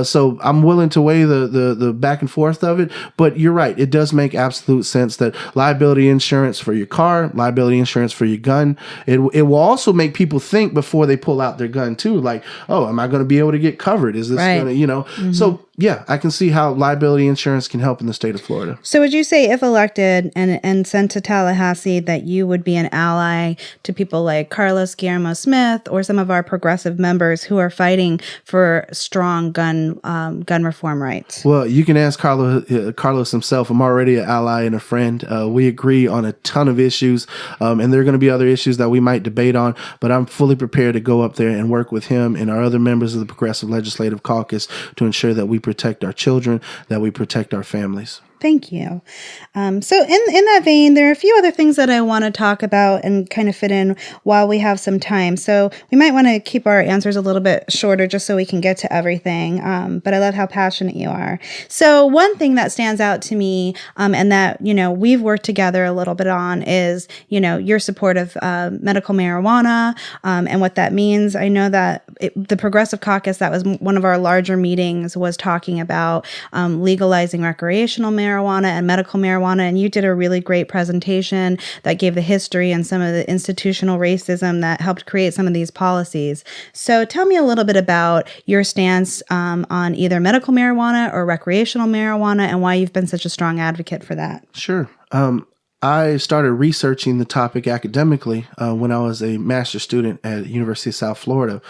So I'm willing to weigh the back and forth of it. But you're right. It does make absolute sense that liability insurance for your car, liability insurance for your gun. It will also make people think before they pull out their gun too. Like, oh, am I going to be able to get covered? Is this going to, So yeah, I can see how liability insurance can help in the state of Florida. So would you say, if elected and sent to Tallahassee, that you would be an ally to people like Carlos Guillermo Smith or some of our progressive members who are fighting for strong gun reform rights? Well, you can ask Carlos himself. I'm already an ally and a friend. We agree on a ton of issues, and there are going to be other issues that we might debate on, but I'm fully prepared to go up there and work with him and our other members of the Progressive Legislative Caucus to ensure that we protect our children, that we protect our families. Thank you. So in that vein, there are a few other things that I want to talk about and kind of fit in while we have some time. So we might want to keep our answers a little bit shorter just so we can get to everything. But I love how passionate you are. So one thing that stands out to me and that, we've worked together a little bit on is, your support of medical marijuana and what that means. I know that the Progressive Caucus, that was one of our larger meetings, was talking about legalizing recreational marijuana and medical marijuana, and you did a really great presentation that gave the history and some of the institutional racism that helped create some of these policies. So tell me a little bit about your stance on either medical marijuana or recreational marijuana and why you've been such a strong advocate for that. Sure. I started researching the topic academically when I was a master's student at the University of South Florida.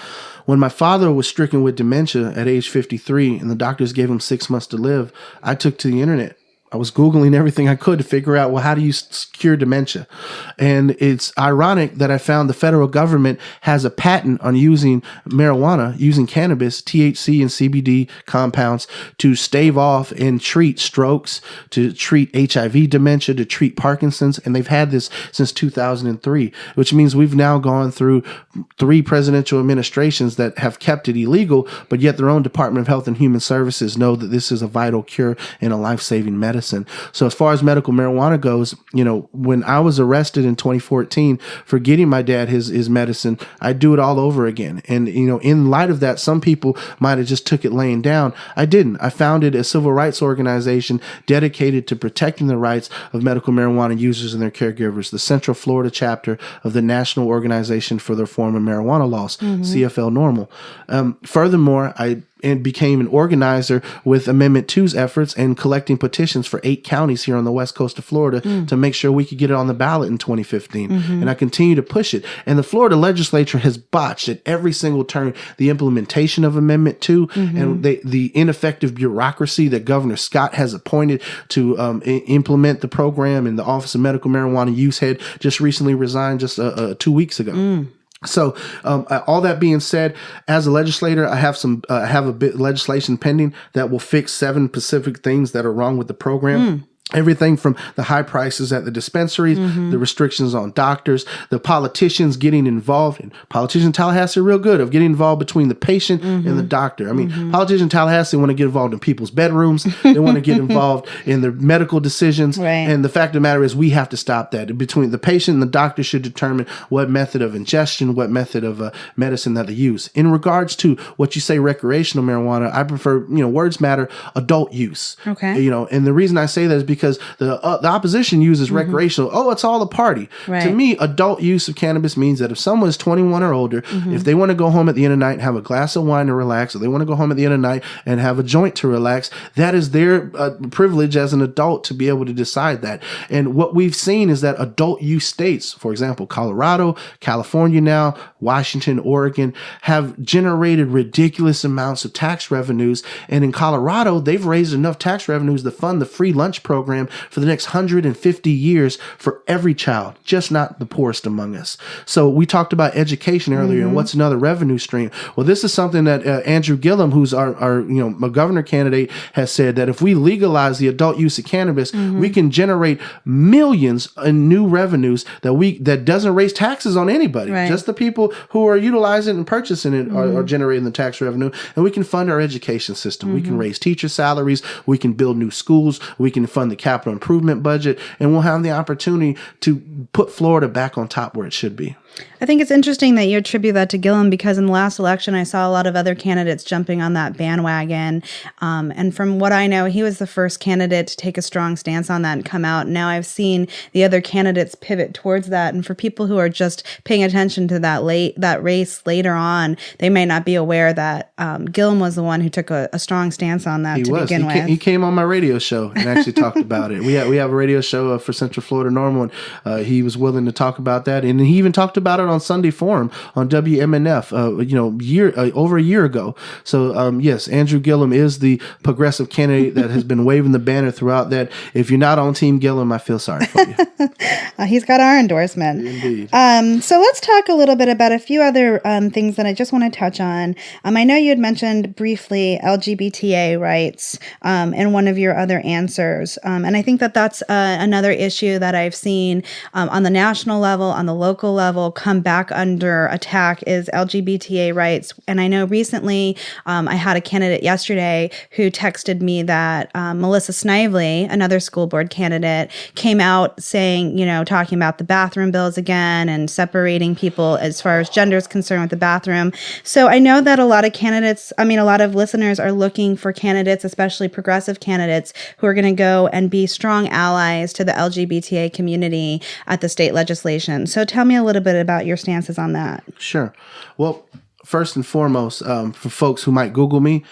When my father was stricken with dementia at age 53 and the doctors gave him 6 months to live, I took to the internet. I was Googling everything I could to figure out, well, how do you cure dementia? And it's ironic that I found the federal government has a patent on using marijuana, using cannabis, THC and CBD compounds to stave off and treat strokes, to treat HIV dementia, to treat Parkinson's. And they've had this since 2003, which means we've now gone through 3 presidential administrations that have kept it illegal, but yet their own Department of Health and Human Services know that this is a vital cure and a life-saving medicine. medicine. So as far as medical marijuana goes, when I was arrested in 2014 for getting my dad his medicine, I do it all over again. And, in light of that, some people might have just took it laying down. I didn't. I founded a civil rights organization dedicated to protecting the rights of medical marijuana users and their caregivers, the Central Florida chapter of the National Organization for the Reform of Marijuana Laws, CFL Normal. Furthermore, I became an organizer with Amendment 2's efforts and collecting petitions for 8 counties here on the west coast of Florida to make sure we could get it on the ballot in 2015. And I continue to push it. And the Florida legislature has botched at every single turn the implementation of Amendment 2 and the ineffective bureaucracy that Governor Scott has appointed to implement the program, and the Office of Medical Marijuana Use Head just recently resigned just 2 weeks ago. So, all that being said, as a legislator, I have a bit legislation pending that will fix 7 specific things that are wrong with the program. Everything from the high prices at the dispensaries, the restrictions on doctors, the politicians getting involved. And politicians in Tallahassee are real good of getting involved between the patient and the doctor. I mean, politicians in Tallahassee want to get involved in people's bedrooms. They want to get involved in their medical decisions. Right. And the fact of the matter is we have to stop that. Between the patient and the doctor should determine what method of ingestion, what method of medicine that they use. In regards to what you say, recreational marijuana, I prefer, words matter, adult use. Okay. And the reason I say that is because the opposition uses recreational. Oh, it's all a party. Right. To me, adult use of cannabis means that if someone is 21 or older, if they want to go home at the end of the night and have a glass of wine to relax, or they want to go home at the end of the night and have a joint to relax, that is their privilege as an adult to be able to decide that. And what we've seen is that adult use states, for example, Colorado, California now, Washington, Oregon, have generated ridiculous amounts of tax revenues. And in Colorado, they've raised enough tax revenues to fund the free lunch program for the next 150 years for every child, just not the poorest among us. So we talked about education earlier, and what's another revenue stream? Well, this is something that Andrew Gillum, who's our governor candidate, has said that if we legalize the adult use of cannabis, we can generate millions in new revenues that doesn't raise taxes on anybody. Right. Just the people who are utilizing and purchasing it are generating the tax revenue, and we can fund our education system. We can raise teacher salaries. We can build new schools. We can fund the capital improvement budget, and we'll have the opportunity to put Florida back on top where it should be. I think it's interesting that you attribute that to Gillum, because in the last election, I saw a lot of other candidates jumping on that bandwagon. And from what I know, he was the first candidate to take a strong stance on that and come out. Now I've seen the other candidates pivot towards that. And for people who are just paying attention to that race later on, they may not be aware that Gillum was the one who took a strong stance on that begin with. He came on my radio show and actually talked about it. We have a radio show for Central Florida Normal, and he was willing to talk about that. And he even talked about it on Sunday Forum on WMNF, over a year ago. So yes, Andrew Gillum is the progressive candidate that has been waving the banner throughout that. If you're not on Team Gillum, I feel sorry for you. He's got our endorsement. Indeed. So let's talk a little bit about a few other things that I just want to touch on. I know you had mentioned briefly LGBTA rights in one of your other answers. And I think that that's another issue that I've seen on the national level, on the local level, come back under attack is LGBTA rights. And I know recently I had a candidate yesterday who texted me that Melissa Snively, another school board candidate, came out saying, talking about the bathroom bills again and separating people as far as gender is concerned with the bathroom. So I know that a lot of listeners are looking for candidates, especially progressive candidates, who are going to go and be strong allies to the LGBTA community at the state legislation. So tell me a little bit about your stances on that. Sure. Well, first and foremost, for folks who might Google me,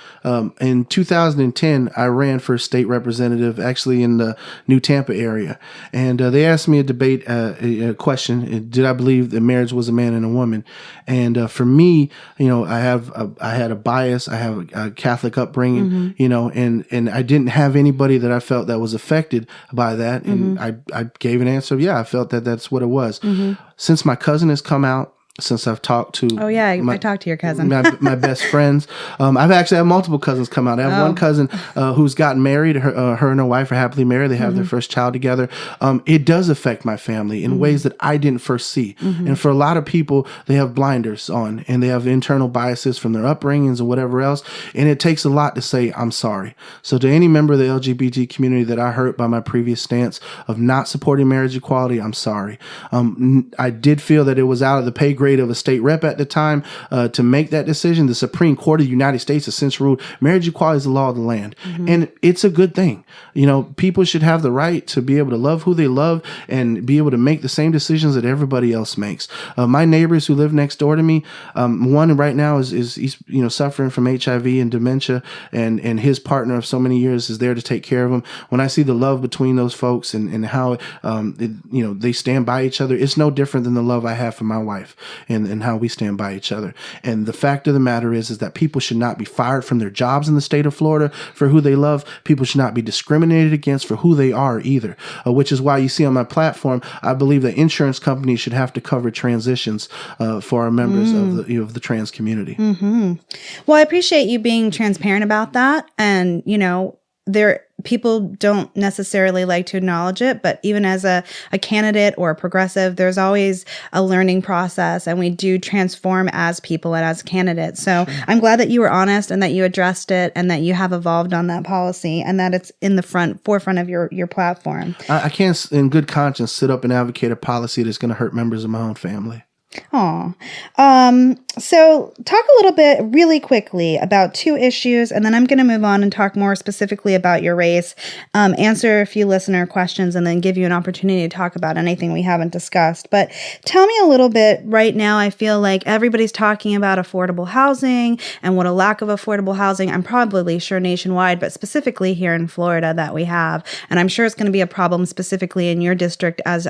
in 2010, I ran for state representative, actually in the New Tampa area. And they asked me a debate, a question, did I believe that marriage was a man and a woman? And for me, I had a bias. I have a Catholic upbringing, and I didn't have anybody that I felt that was affected by that. And I gave an answer of, I felt that that's what it was. Since my cousin has come out, since I've talked to. Oh yeah, I talked to your cousin. my best friends. I've actually had multiple cousins come out. I have one cousin who's gotten married. Her and her wife are happily married. They have their first child together. It does affect my family in ways that I didn't first see. And for a lot of people, they have blinders on and they have internal biases from their upbringings and whatever else. And it takes a lot to say, I'm sorry. So to any member of the LGBT community that I hurt by my previous stance of not supporting marriage equality, I'm sorry. I did feel that it was out of the pay grade of a state rep at the time to make that decision. The Supreme Court of the United States has since ruled marriage equality is the law of the land. And it's a good thing. You know, people should have the right to be able to love who they love and be able to make the same decisions that everybody else makes. My neighbors who live next door to me, one right now is he's, you know, suffering from HIV and dementia, and his partner of so many years is there to take care of him. When I see the love between those folks and how you know, they stand by each other, it's no different than the love I have for my wife and how we stand by each other. And the fact of the matter is that people should not be fired from their jobs in the state of Florida for who they love. People should not be discriminated against for who they are either, which is why you see on my platform, I believe that insurance companies should have to cover transitions for our members of the trans community. Well, I appreciate you being transparent about that. And, you know, people don't necessarily like to acknowledge it, but even as a candidate or a progressive, there's always a learning process, and we do transform as people and as candidates. So I'm glad that you were honest and that you addressed it and that you have evolved on that policy and that it's in the forefront of your platform. I can't in good conscience sit up and advocate a policy that's going to hurt members of my own family. Oh, so talk a little bit really quickly about two issues, and then I'm going to move on and talk more specifically about your race, answer a few listener questions, and then give you an opportunity to talk about anything we haven't discussed. But tell me a little bit right now. I feel like everybody's talking about affordable housing and what a lack of affordable housing, I'm probably sure nationwide, but specifically here in Florida that we have. And I'm sure it's going to be a problem specifically in your district as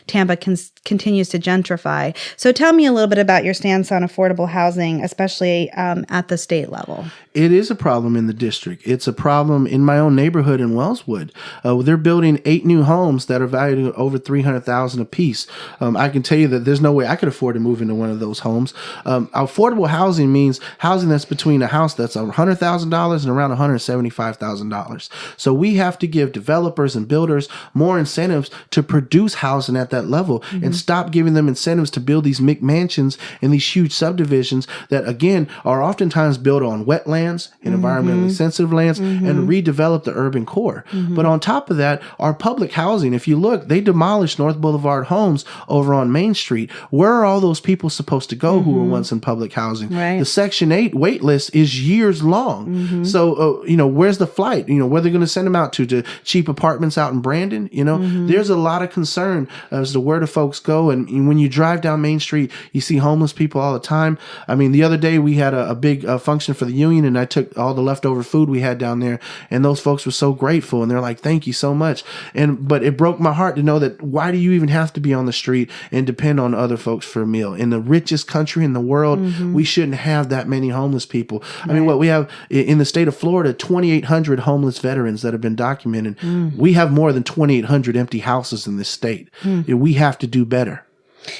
Tampa continues to gentrify. So tell me a little bit about your stance on affordable housing, especially at the state level. It is a problem in the district. It's a problem in my own neighborhood in Wellswood. They're building 8 new homes that are valued at over $300,000 a piece. I can tell you that there's no way I could afford to move into one of those homes. Affordable housing means housing that's between a house that's $100,000 and around $175,000. So we have to give developers and builders more incentives to produce housing at that level and stop giving them incentives to build these McMansions and these huge subdivisions that, again, are oftentimes built on wetlands and environmentally sensitive lands and redevelop the urban core. But on top of that, our public housing, if you look, they demolished North Boulevard Homes over on Main Street. Where are all those people supposed to go who were once in public housing? Right. The Section 8 wait list is years long. So, you know, where's the flight? You know, where they're going to send them out to cheap apartments out in Brandon? You know, there's a lot of concern as to where the folks go. And when you drive down Main Street, you see homeless people all the time. I mean, the other day we had a big function for the union, and I took all the leftover food we had down there, and those folks were so grateful, and they're like, thank you so much. But it broke my heart to know that why do you even have to be on the street and depend on other folks for a meal? In the richest country in the world, we shouldn't have that many homeless people. I mean, what we have in the state of Florida, 2,800 homeless veterans that have been documented. We have more than 2,800 empty houses in this state. We have to do better.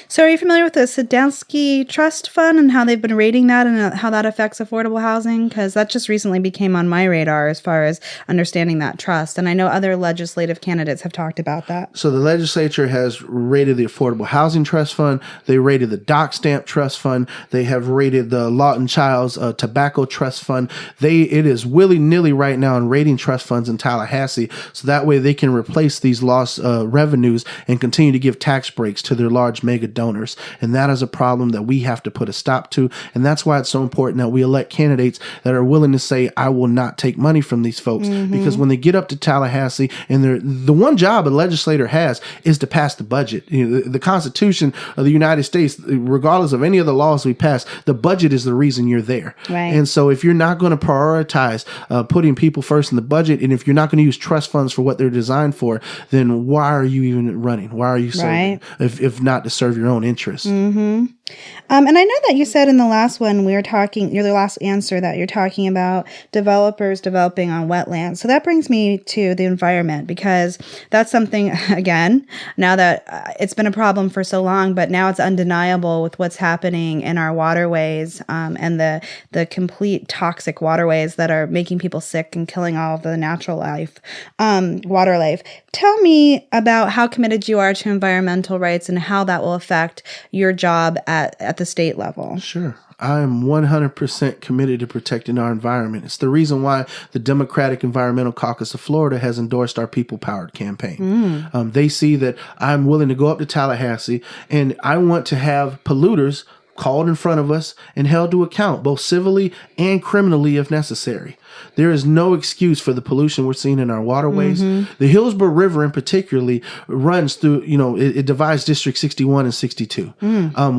So are you familiar with the Sadowski Trust Fund and how they've been rating that and how that affects affordable housing? Because that just recently became on my radar as far as understanding that trust. And I know other legislative candidates have talked about that. So the legislature has rated the Affordable Housing Trust Fund. They rated the Dock Stamp Trust Fund. They have rated the Lawton Child's Tobacco Trust Fund. It is willy-nilly right now in rating trust funds in Tallahassee. So that way they can replace these lost revenues and continue to give tax breaks to their large mega donors. And that is a problem that we have to put a stop to. And that's why it's so important that we elect candidates that are willing to say, I will not take money from these folks. Because when they get up to Tallahassee, and the one job a legislator has is to pass the budget. You know, the Constitution of the United States, regardless of any of the laws we pass, the budget is the reason you're there. Right. And so if you're not going to prioritize putting people first in the budget, and if you're not going to use trust funds for what they're designed for, then why are you even running? Why are you serving? If not to serve your own interests. And I know that you said in the last one we were talking, the last answer that you're talking about developers developing on wetlands. So that brings me to the environment, because that's something, again, now that it's been a problem for so long, but now it's undeniable with what's happening in our waterways and the complete toxic waterways that are making people sick and killing all of the natural life, water life. Tell me about how committed you are to environmental rights and how that will affect your job at the state level. Sure. I am 100% committed to protecting our environment. It's the reason why the Democratic Environmental Caucus of Florida has endorsed our People-Powered campaign. They see that I'm willing to go up to Tallahassee, and I want to have polluters called in front of us and held to account, both civilly and criminally if necessary. There is no excuse for the pollution we're seeing in our waterways. The Hillsborough River in particularly runs through, it divides District 61 and 62.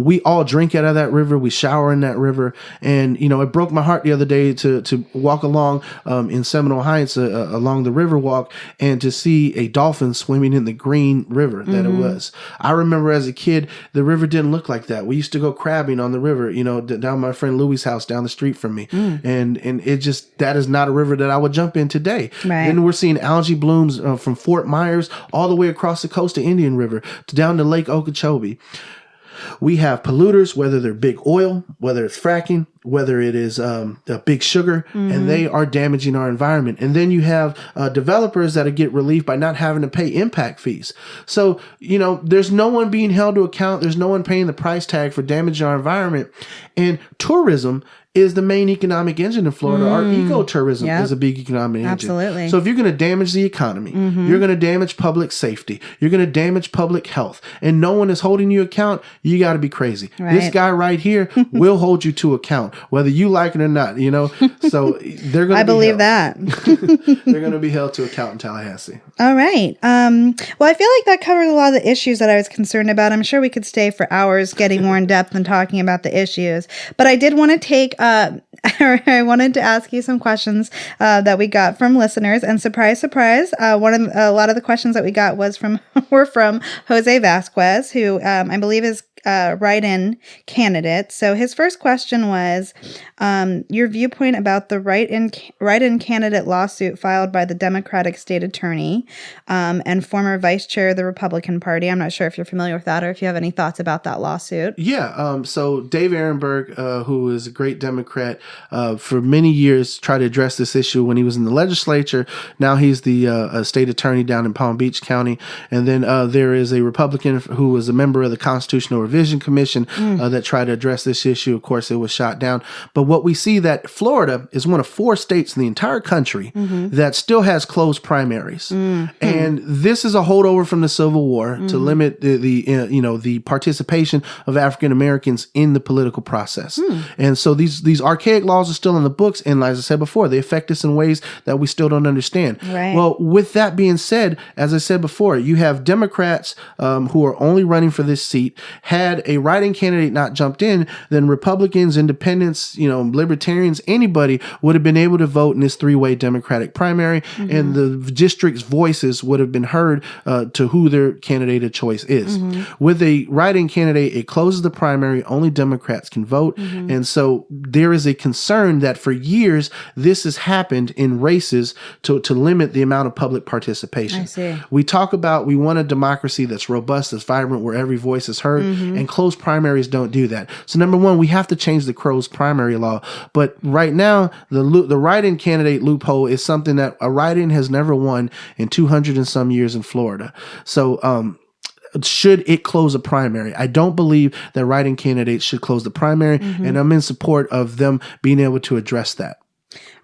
We all drink out of that river. We shower in that river. And, it broke my heart the other day to walk along in Seminole Heights along the river walk and to see a dolphin swimming in the green river that it was. I remember as a kid, the river didn't look like that. We used to go crabbing on the river, down my friend Louie's house down the street from me. And it just, that is not a river that I would jump in today. Right. Then we're seeing algae blooms from Fort Myers all the way across the coast to Indian River to down to Lake Okeechobee. We have polluters, whether they're big oil, whether it's fracking, whether it is big sugar, and they are damaging our environment. And then you have developers that get relief by not having to pay impact fees. So, there's no one being held to account. There's no one paying the price tag for damaging our environment. And tourism is the main economic engine in Florida. Our ecotourism is a big economic engine. Absolutely. So if you're going to damage the economy, you're going to damage public safety, you're going to damage public health, and no one is holding you account, you got to be crazy. Right. This guy right here will hold you to account, whether you like it or not, So they're going to I believe that. They're going to be held to account in Tallahassee. All right. Well, I feel like that covers a lot of the issues that I was concerned about. I'm sure we could stay for hours getting more in depth and talking about the issues. But I did want to take I wanted to ask you some questions that we got from listeners, and surprise, surprise, a lot of the questions that we got were from Jose Vasquez, who I believe is write-in candidate. So his first question was your viewpoint about the write-in candidate lawsuit filed by the Democratic state attorney and former vice chair of the Republican Party. I'm not sure if you're familiar with that or if you have any thoughts about that lawsuit. Yeah. So Dave Ehrenberg, who is a great Democrat, for many years tried to address this issue when he was in the legislature. Now he's the state attorney down in Palm Beach County. And then there is a Republican who was a member of the Constitutional Revision Commission that tried to address this issue. Of course, it was shot down. But what we see that Florida is one of 4 states in the entire country that still has closed primaries. And this is a holdover from the Civil War to limit the participation of African Americans in the political process. And so these archaic laws are still in the books. And as I said before, they affect us in ways that we still don't understand. Right. Well, with that being said, as I said before, you have Democrats who are only running for this seat. Had a write-in candidate not jumped in, then Republicans, independents, libertarians, anybody would have been able to vote in this 3-way Democratic primary, and the district's voices would have been heard to who their candidate of choice is. With a write-in candidate, it closes the primary. Only Democrats can vote. And so there is a concern that for years this has happened in races to limit the amount of public participation. I see. We talk about we want a democracy that's robust, that's vibrant, where every voice is heard, and closed primaries don't do that. So number one, we have to change the closed primary law. But right now, the write-in candidate loophole is something that a write-in has never won in 200 and some years in Florida. So should it close a primary? I don't believe that write-in candidates should close the primary, and I'm in support of them being able to address that.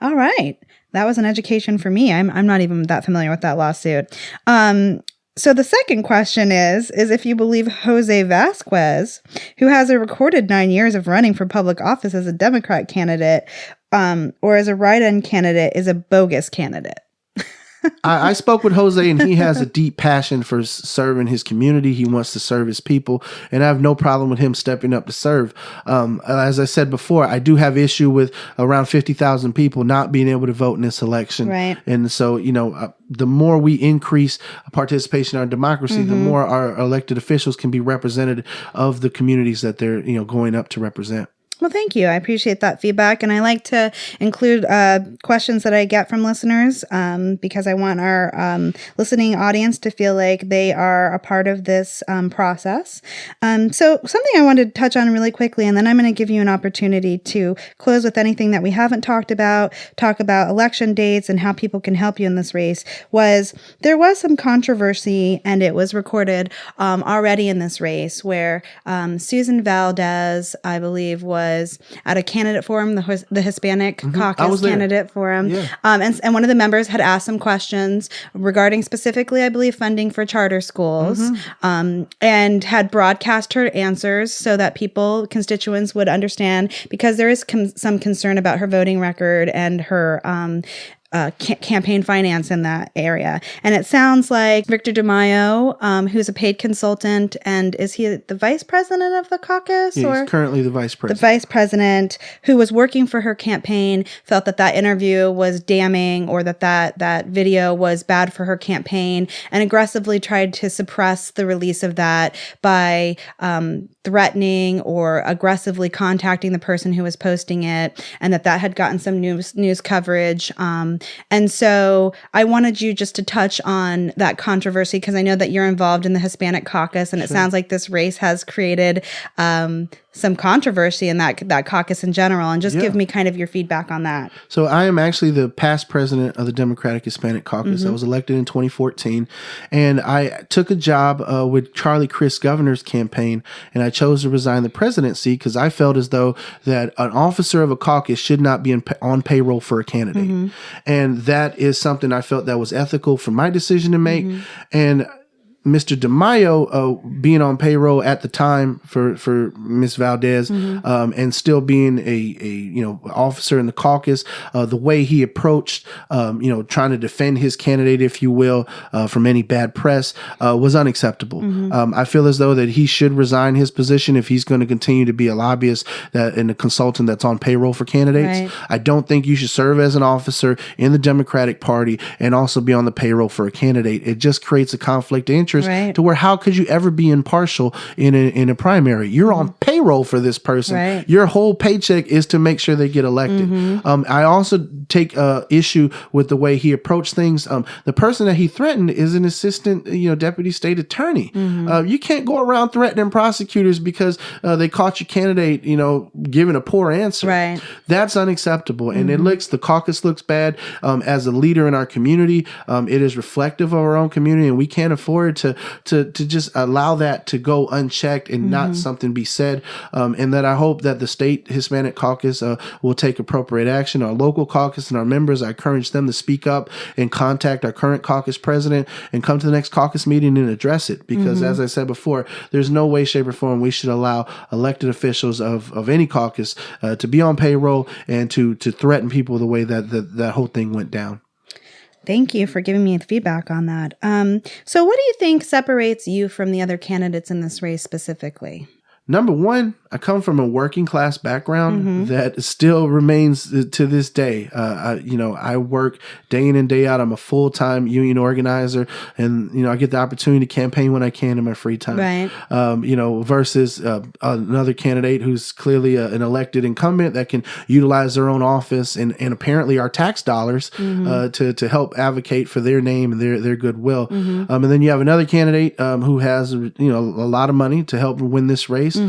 All right. That was an education for me. I'm not even that familiar with that lawsuit. So the second question is if you believe Jose Vasquez, who has a recorded 9 years of running for public office as a Democrat candidate, or as a write-in candidate, is a bogus candidate. I spoke with Jose, and he has a deep passion for serving his community. He wants to serve his people, and I have no problem with him stepping up to serve. As I said before, I do have issue with around 50,000 people not being able to vote in this election. Right. And so, the more we increase participation in our democracy, the more our elected officials can be representative of the communities that they're, going up to represent. Well, thank you. I appreciate that feedback. And I like to include questions that I get from listeners because I want our listening audience to feel like they are a part of this process. So something I wanted to touch on really quickly, and then I'm going to give you an opportunity to close with anything that we haven't talked about, talk about election dates and how people can help you in this race, there was some controversy, and it was recorded already in this race where Susan Valdez, I believe, was at a candidate forum, the Hispanic Caucus candidate forum. Yeah. And one of the members had asked some questions regarding specifically, I believe, funding for charter schools, and had broadcast her answers so that constituents would understand, because there is some concern about her voting record and her campaign finance in that area. And it sounds like Victor DeMaio, who's a paid consultant, and is he the vice president of the caucus? Yeah, he's currently the vice president. The vice president who was working for her campaign felt that interview was damning, or that video was bad for her campaign, and aggressively tried to suppress the release of that by threatening or aggressively contacting the person who was posting it, and that had gotten some news coverage. And so I wanted you just to touch on that controversy, because I know that you're involved in the Hispanic Caucus, and it sounds like this race has created some controversy in that caucus in general, and just give me kind of your feedback on that. So I am actually the past president of the Democratic Hispanic Caucus. I was elected in 2014, and I took a job with Chris Governor's campaign, and I chose to resign the presidency because I felt as though that an officer of a caucus should not be on payroll for a candidate. And that is something I felt that was ethical for my decision to make. And Mr. DeMaio being on payroll at the time for Ms. Valdez, and still being a officer in the caucus, the way he approached trying to defend his candidate, if you will, from any bad press, was unacceptable. I feel as though that he should resign his position if he's going to continue to be a lobbyist and a consultant that's on payroll for candidates. Right. I don't think you should serve as an officer in the Democratic Party and also be on the payroll for a candidate. It just creates a conflict of interest. Right. To where how could you ever be impartial in a primary? You're on payroll for this person. Right. Your whole paycheck is to make sure they get elected. I also take issue with the way he approached things. The person that he threatened is an assistant, deputy state attorney. You can't go around threatening prosecutors because they caught your candidate, giving a poor answer. Right. That's unacceptable, and the caucus looks bad. As a leader in our community, it is reflective of our own community, and we can't afford to just allow that to go unchecked and not something be said. And that I hope that the state Hispanic Caucus will take appropriate action. Our local caucus and our members, I encourage them to speak up and contact our current caucus president and come to the next caucus meeting and address it. Because as I said before, there's no way, shape, or form we should allow elected officials of any caucus to be on payroll and to threaten people the way that whole thing went down. Thank you for giving me the feedback on that. So what do you think separates you from the other candidates in this race specifically? Number one, I come from a working class background that still remains to this day. I work day in and day out. I'm a full-time union organizer, and I get the opportunity to campaign when I can in my free time. Right. Versus another candidate who's clearly an elected incumbent that can utilize their own office and apparently our tax dollars to help advocate for their name and their goodwill. And then you have another candidate who has a lot of money to help win this race.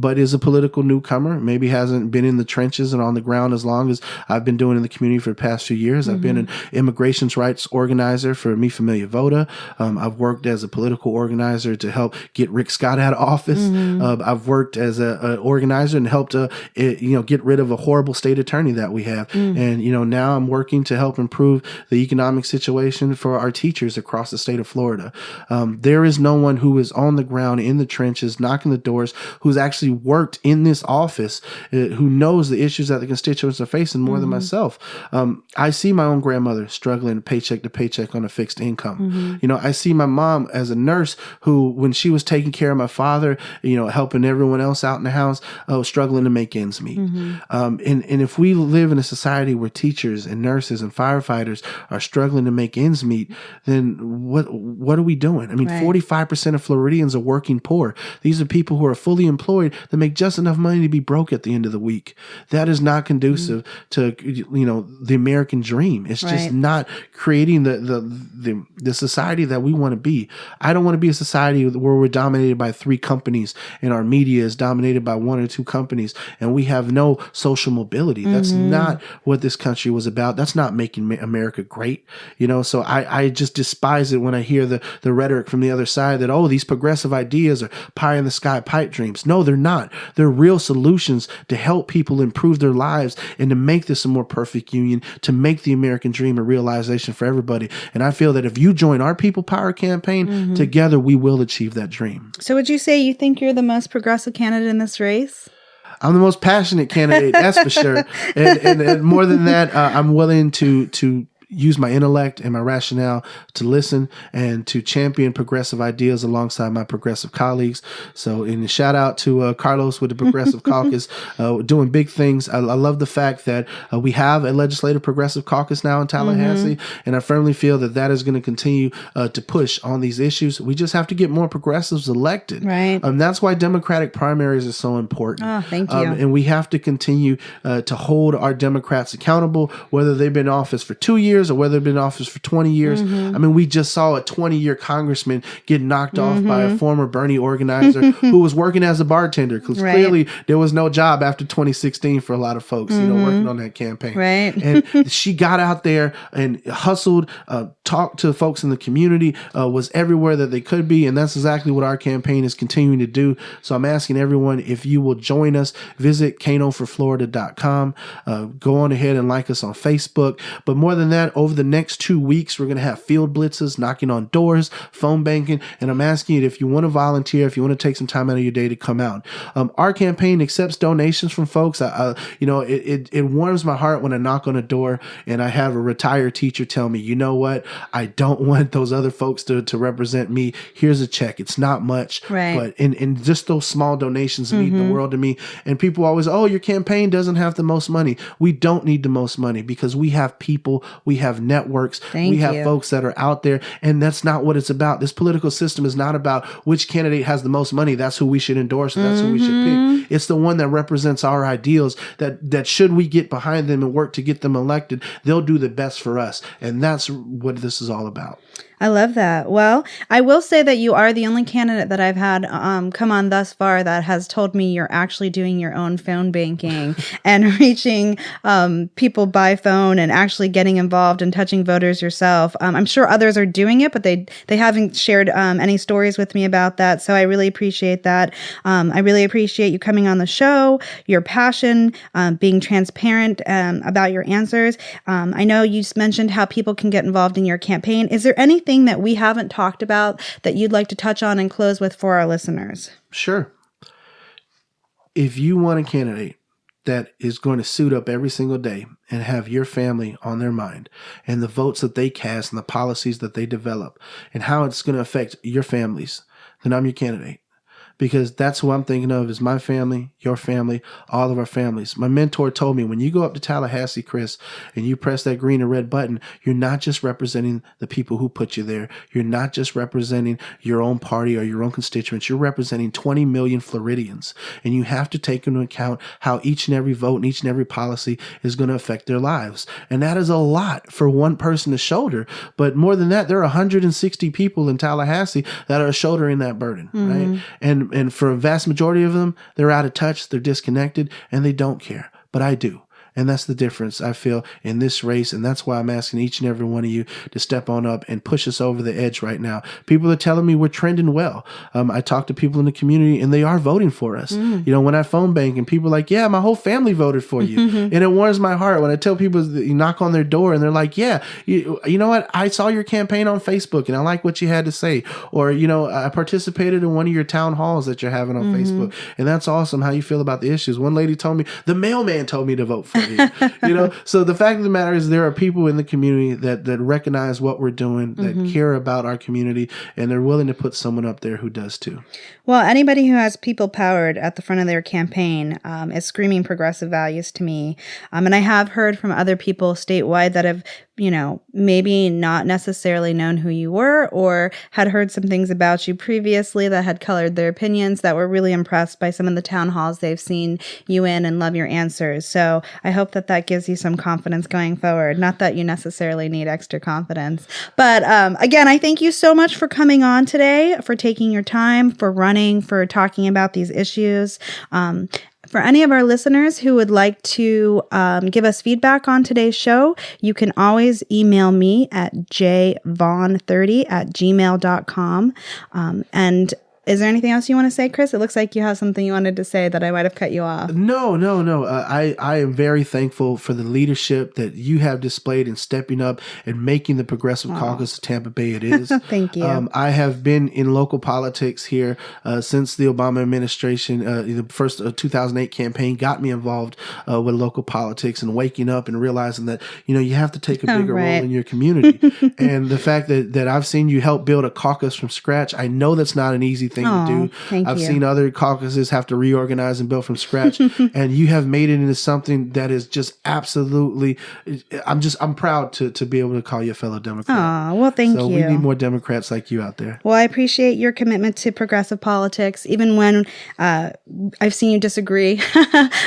But is a political newcomer, maybe hasn't been in the trenches and on the ground as long as I've been doing in the community for the past few years. I've been an immigration rights organizer for Mi Familia Vota. I've worked as a political organizer to help get Rick Scott out of office. I've worked as an organizer and helped get rid of a horrible state attorney that we have. And now I'm working to help improve the economic situation for our teachers across the state of Florida. There is no one who is on the ground in the trenches, knocking the doors, who's actually worked in this office, who knows the issues that the constituents are facing more than myself. I see my own grandmother struggling paycheck to paycheck on a fixed income. I see my mom as a nurse who, when she was taking care of my father, helping everyone else out in the house, struggling to make ends meet. And if we live in a society where teachers and nurses and firefighters are struggling to make ends meet, then what are we doing? I mean, 45% of Floridians are working poor. These are people who are fully employed that make just enough money to be broke at the end of the week. That is not conducive to the American dream. It's just not creating the society that we want to be. I don't want to be a society where we're dominated by 3 companies and our media is dominated by 1 or 2 companies and we have no social mobility. That's not what this country was about. That's not making America great. So I just despise it when I hear the rhetoric from the other side that, oh, these progressive ideas are pie in the sky pipe dreams. No, they're not. They're real solutions to help people improve their lives and to make this a more perfect union, to make the American dream a realization for everybody. And I feel that if you join our People Power campaign, together we will achieve that dream. So would you say you think you're the most progressive candidate in this race? I'm the most passionate candidate, that's for sure. And more than that, I'm willing to use my intellect and my rationale to listen and to champion progressive ideas alongside my progressive colleagues. So in a shout out to Carlos with the Progressive Caucus, doing big things. I love the fact that we have a legislative progressive caucus now in Tallahassee, and I firmly feel that is going to continue to push on these issues. We just have to get more progressives elected. Right. That's why Democratic primaries are so important. Oh, thank you. And we have to continue to hold our Democrats accountable, whether they've been in office for 2 years or whether they've been in office for 20 years. I mean, we just saw a 20-year congressman get knocked off by a former Bernie organizer who was working as a bartender, because clearly there was no job after 2016 for a lot of folks, working on that campaign. Right. And she got out there and hustled, talked to folks in the community, was everywhere that they could be. And that's exactly what our campaign is continuing to do. So I'm asking everyone, if you will join us, visit canoforflorida.com, go on ahead and like us on Facebook. But more than that, over the next 2 weeks, we're going to have field blitzes, knocking on doors, phone banking. And I'm asking you, if you want to volunteer, if you want to take some time out of your day to come out. Our campaign accepts donations from folks. It warms my heart when I knock on a door and I have a retired teacher tell me, you know what, I don't want those other folks to represent me. Here's a check. It's not much, but in just those small donations mean the world to me. And people always, oh, your campaign doesn't have the most money. We don't need the most money because we have people, we have networks, we have folks that are out there, and that's not what it's about. This political system is not about which candidate has the most money. That's who we should endorse, and that's who we should pick. It's the one that represents our ideals, that should we get behind them and work to get them elected, they'll do the best for us. And that's what this is all about. I love that. Well, I will say that you are the only candidate that I've had come on thus far that has told me you're actually doing your own phone banking and reaching people by phone and actually getting involved and touching voters yourself. I'm sure others are doing it, but they haven't shared any stories with me about that. So I really appreciate that. I really appreciate you coming on the show, your passion, being transparent about your answers. I know you mentioned how people can get involved in your campaign. Is there anything that we haven't talked about that you'd like to touch on and close with for our listeners? Sure. If you want a candidate that is going to suit up every single day and have your family on their mind and the votes that they cast and the policies that they develop and how it's going to affect your families, then I'm your candidate. Because that's who I'm thinking of is my family, your family, all of our families. My mentor told me, when you go up to Tallahassee, Chris, and you press that green and red button, you're not just representing the people who put you there. You're not just representing your own party or your own constituents. You're representing 20 million Floridians. And you have to take into account how each and every vote and each and every policy is going to affect their lives. And that is a lot for one person to shoulder. But more than that, there are 160 people in Tallahassee that are shouldering that burden, right? And for a vast majority of them, they're out of touch, they're disconnected, and they don't care. But I do. And that's the difference, I feel, in this race. And that's why I'm asking each and every one of you to step on up and push us over the edge right now. People are telling me we're trending well. I talk to people in the community and they are voting for us. When I phone bank and people are like, yeah, my whole family voted for you. And it warms my heart when I tell people that you knock on their door and they're like, yeah, you know what? I saw your campaign on Facebook and I like what you had to say. Or, I participated in one of your town halls that you're having on Facebook. And that's awesome how you feel about the issues. One lady told me, the mailman told me to vote for you. So the fact of the matter is there are people in the community that recognize what we're doing, that care about our community, and they're willing to put someone up there who does too. Well, anybody who has people powered at the front of their campaign is screaming progressive values to me. And I have heard from other people statewide that have, maybe not necessarily known who you were or had heard some things about you previously that had colored their opinions, that were really impressed by some of the town halls they've seen you in and love your answers. So I hope that gives you some confidence going forward. Not that you necessarily need extra confidence. But again, I thank you so much for coming on today, for taking your time, for running, for talking about these issues. For any of our listeners who would like to give us feedback on today's show, you can always email me at jvaughn30@gmail.com. And is there anything else you want to say, Chris? It looks like you have something you wanted to say that I might have cut you off. No. I am very thankful for the leadership that you have displayed in stepping up and making the Progressive Caucus of Tampa Bay it is. Thank you. I have been in local politics here since the Obama administration. The first 2008 campaign got me involved with local politics and waking up and realizing that, you have to take a bigger role in your community. And the fact that I've seen you help build a caucus from scratch, I know that's not an easy thing to do. I've seen other caucuses have to reorganize and build from scratch, and you have made it into something that is just absolutely. I'm proud to be able to call you a fellow Democrat. Oh, well, thank you. So we need more Democrats like you out there. Well, I appreciate your commitment to progressive politics, even when I've seen you disagree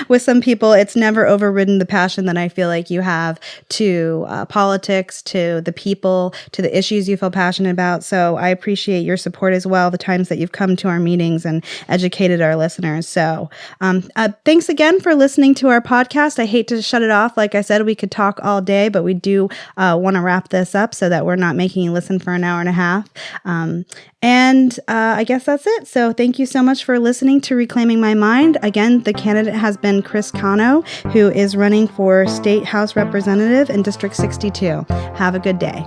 with some people. It's never overridden the passion that I feel like you have to politics, to the people, to the issues you feel passionate about. So I appreciate your support as well. The times that you've come to our meetings and educated our listeners. So thanks again for listening to our podcast. I hate to shut it off. Like I said, we could talk all day, but we do want to wrap this up so that we're not making you listen for an hour and a half. And I guess that's it. So thank you so much for listening to Reclaiming My Mind. Again, the candidate has been Chris Cano, who is running for State House Representative in District 62. Have a good day.